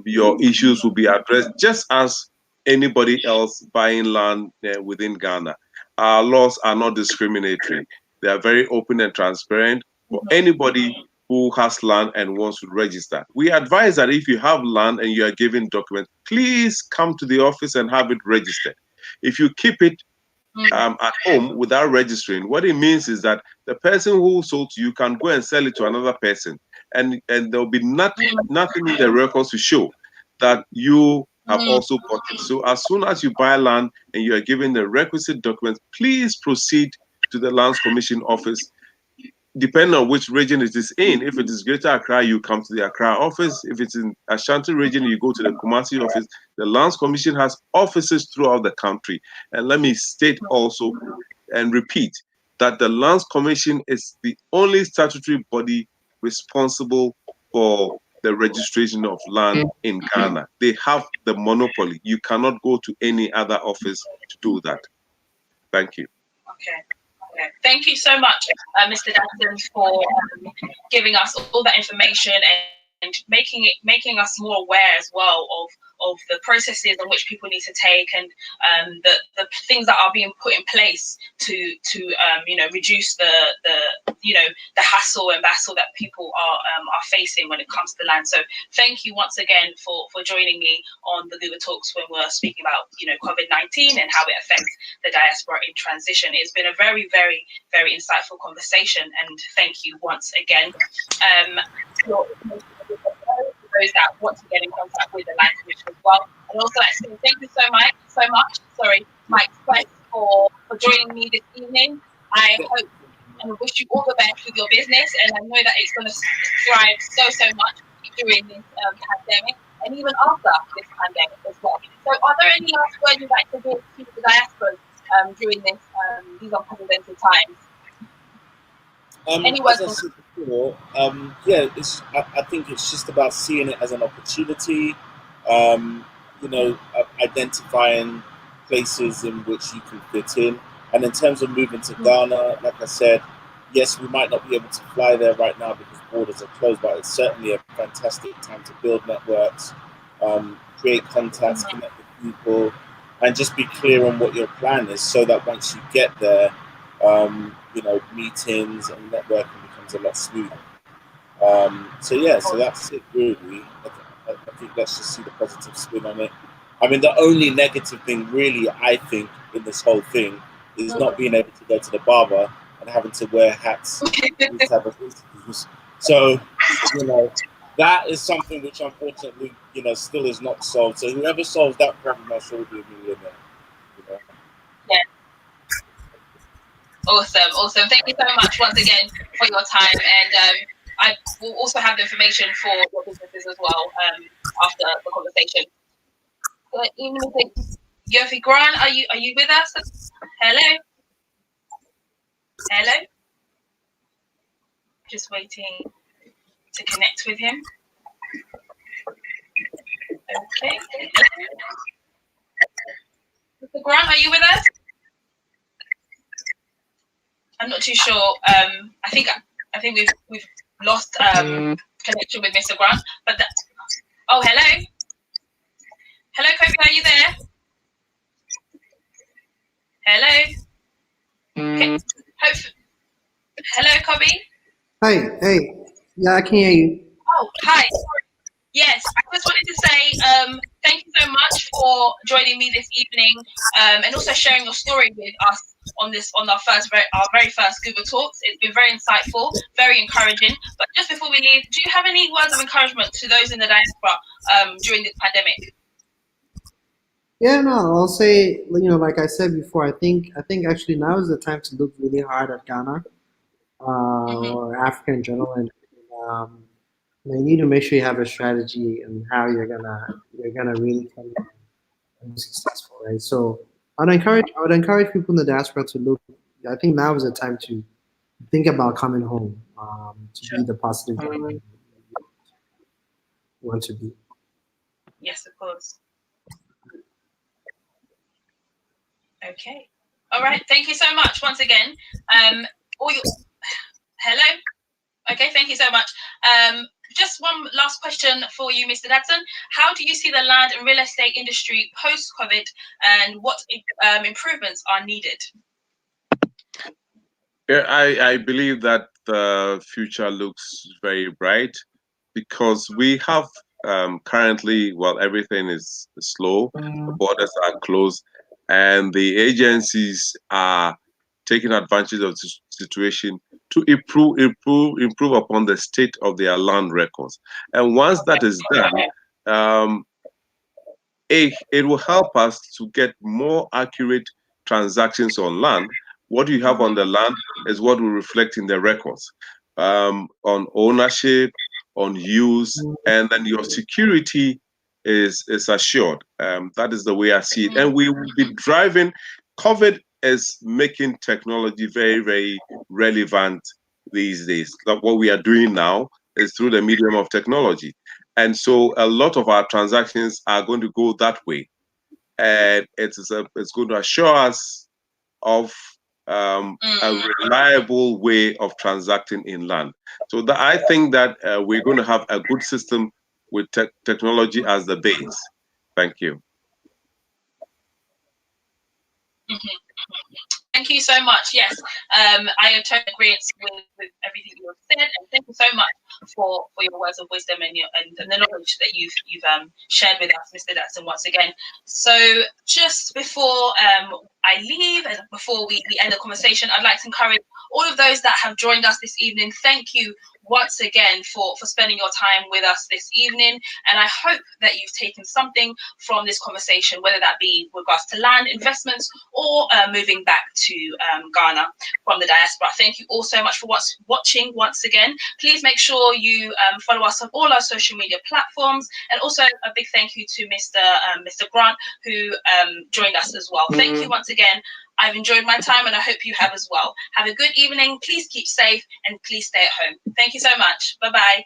Your issues will be addressed just as anybody else buying land within Ghana. Our laws are not discriminatory. They are very open and transparent for anybody who has land and wants to register. We advise that if you have land and you are given documents, please come to the office and have it registered. If you keep it at home without registering, what it means is that the person who sold to you can go and sell it to another person, and there'll be nothing in the records to show that you have also bought it. So as soon as you buy land and you are given the requisite documents, please proceed to the Lands Commission office. Depending on which region it is in, if it is Greater Accra, you come to the Accra office. If it's in Ashanti region, you go to the Kumasi office. The Lands Commission has offices throughout the country. And let me state also and repeat that the Lands Commission is the only statutory body responsible for the registration of land in Ghana. They have the monopoly. You cannot go to any other office to do that. Thank you. Okay. Thank you so much, Mr. Dadson, for giving us all that information and making us more aware as well of the processes on which people need to take, and the things that are being put in place to reduce the hassle and battle that people are facing when it comes to land. So thank you once again for joining me on the GUBA Talks when we're speaking about COVID-19 and how it affects the diaspora in transition. It's been a very, very, very insightful conversation, and thank you once again. Those that want to get in contact with the Land Commission as well. And also, thank you so much. Mike Quest, for joining me this evening. I hope and wish you all the best with your business, and I know that it's going to thrive so much during this pandemic and even after this pandemic as well. So, are there any last words you'd like to give to the diasporas during these unprecedented times? As I said before, I think it's just about seeing it as an opportunity, identifying places in which you can fit in. And in terms of moving to Ghana, like I said, yes, we might not be able to fly there right now because borders are closed, but it's certainly a fantastic time to build networks, create contacts, connect with people, and just be clear on what your plan is, so that once you get there, meetings and networking becomes a lot smoother. So that's it really. I think let's just see the positive spin on it. I mean, the only negative thing really, I think, in this whole thing is not being able to go to the barber and having to wear hats. These type of interviews. So, that is something which unfortunately, still is not solved. So whoever solves that problem, I'm sure will be a millionaire. Yeah. Awesome. Thank you so much once again for your time, and I will also have the information for your businesses as well after the conversation. Yofi Grant, are you with us? Hello. Just waiting to connect with him. Okay. Mr. Grant, are you with us? I'm not too sure. I think we've lost connection with Mr. Grant. But hello, Kobe, are you there? Hello. Okay. Hello, Kobe. Hey. Yeah, I can hear you. Oh, hi. Yes, I just wanted to say thank you so much for joining me this evening, and also sharing your story with us on our very first GUBA Talks. It's been very insightful, very encouraging. But just before we leave, do you have any words of encouragement to those in the diaspora during this pandemic? Yeah, no, I'll say, like I said before, I think actually now is the time to look really hard at Ghana or Africa in general, and you need to make sure you have a strategy and how you're gonna really be successful, right? So I would encourage people in the diaspora to look. I think now is the time to think about coming home to be the positive you want to be. Yes, of course. Okay. All right. Thank you so much once again. Hello. Okay, thank you so much. Just one last question for you, Mr. Dadson. How do you see the land and real estate industry post-COVID, and what improvements are needed? Yeah, I believe that the future looks very bright because we have currently, well, everything is slow, the borders are closed, and the agencies are taking advantage of the situation to improve upon the state of their land records. And once that is done, it will help us to get more accurate transactions on land. What you have on the land is what will reflect in the records, on ownership, on use, and then your security is assured. That is the way I see it. And we will be driving. COVID is making technology very, very relevant these days. Like what we are doing now is through the medium of technology. And so a lot of our transactions are going to go that way. And it's going to assure us of a reliable way of transacting in land. So I think that we're going to have a good system with technology as the base. Thank you. Thank you so much. Yes, I am totally agree with everything you have said, and thank you so much for your words of wisdom and the knowledge that you've shared with us, Mr. Dadson, once again. So just before I leave and before we end the conversation, I'd like to encourage all of those that have joined us this evening. Thank you once again for spending your time with us this evening, and I hope that you've taken something from this conversation, whether that be with regards to land investments or moving back to Ghana from the diaspora. Thank you all so much for watching once again. Please make sure you follow us on all our social media platforms, and also a big thank you to Mr. Grant, who joined us as well. Thank you once again. I've enjoyed my time, and I hope you have as well. Have a good evening. Please keep safe, and please stay at home. Thank you so much. Bye-bye.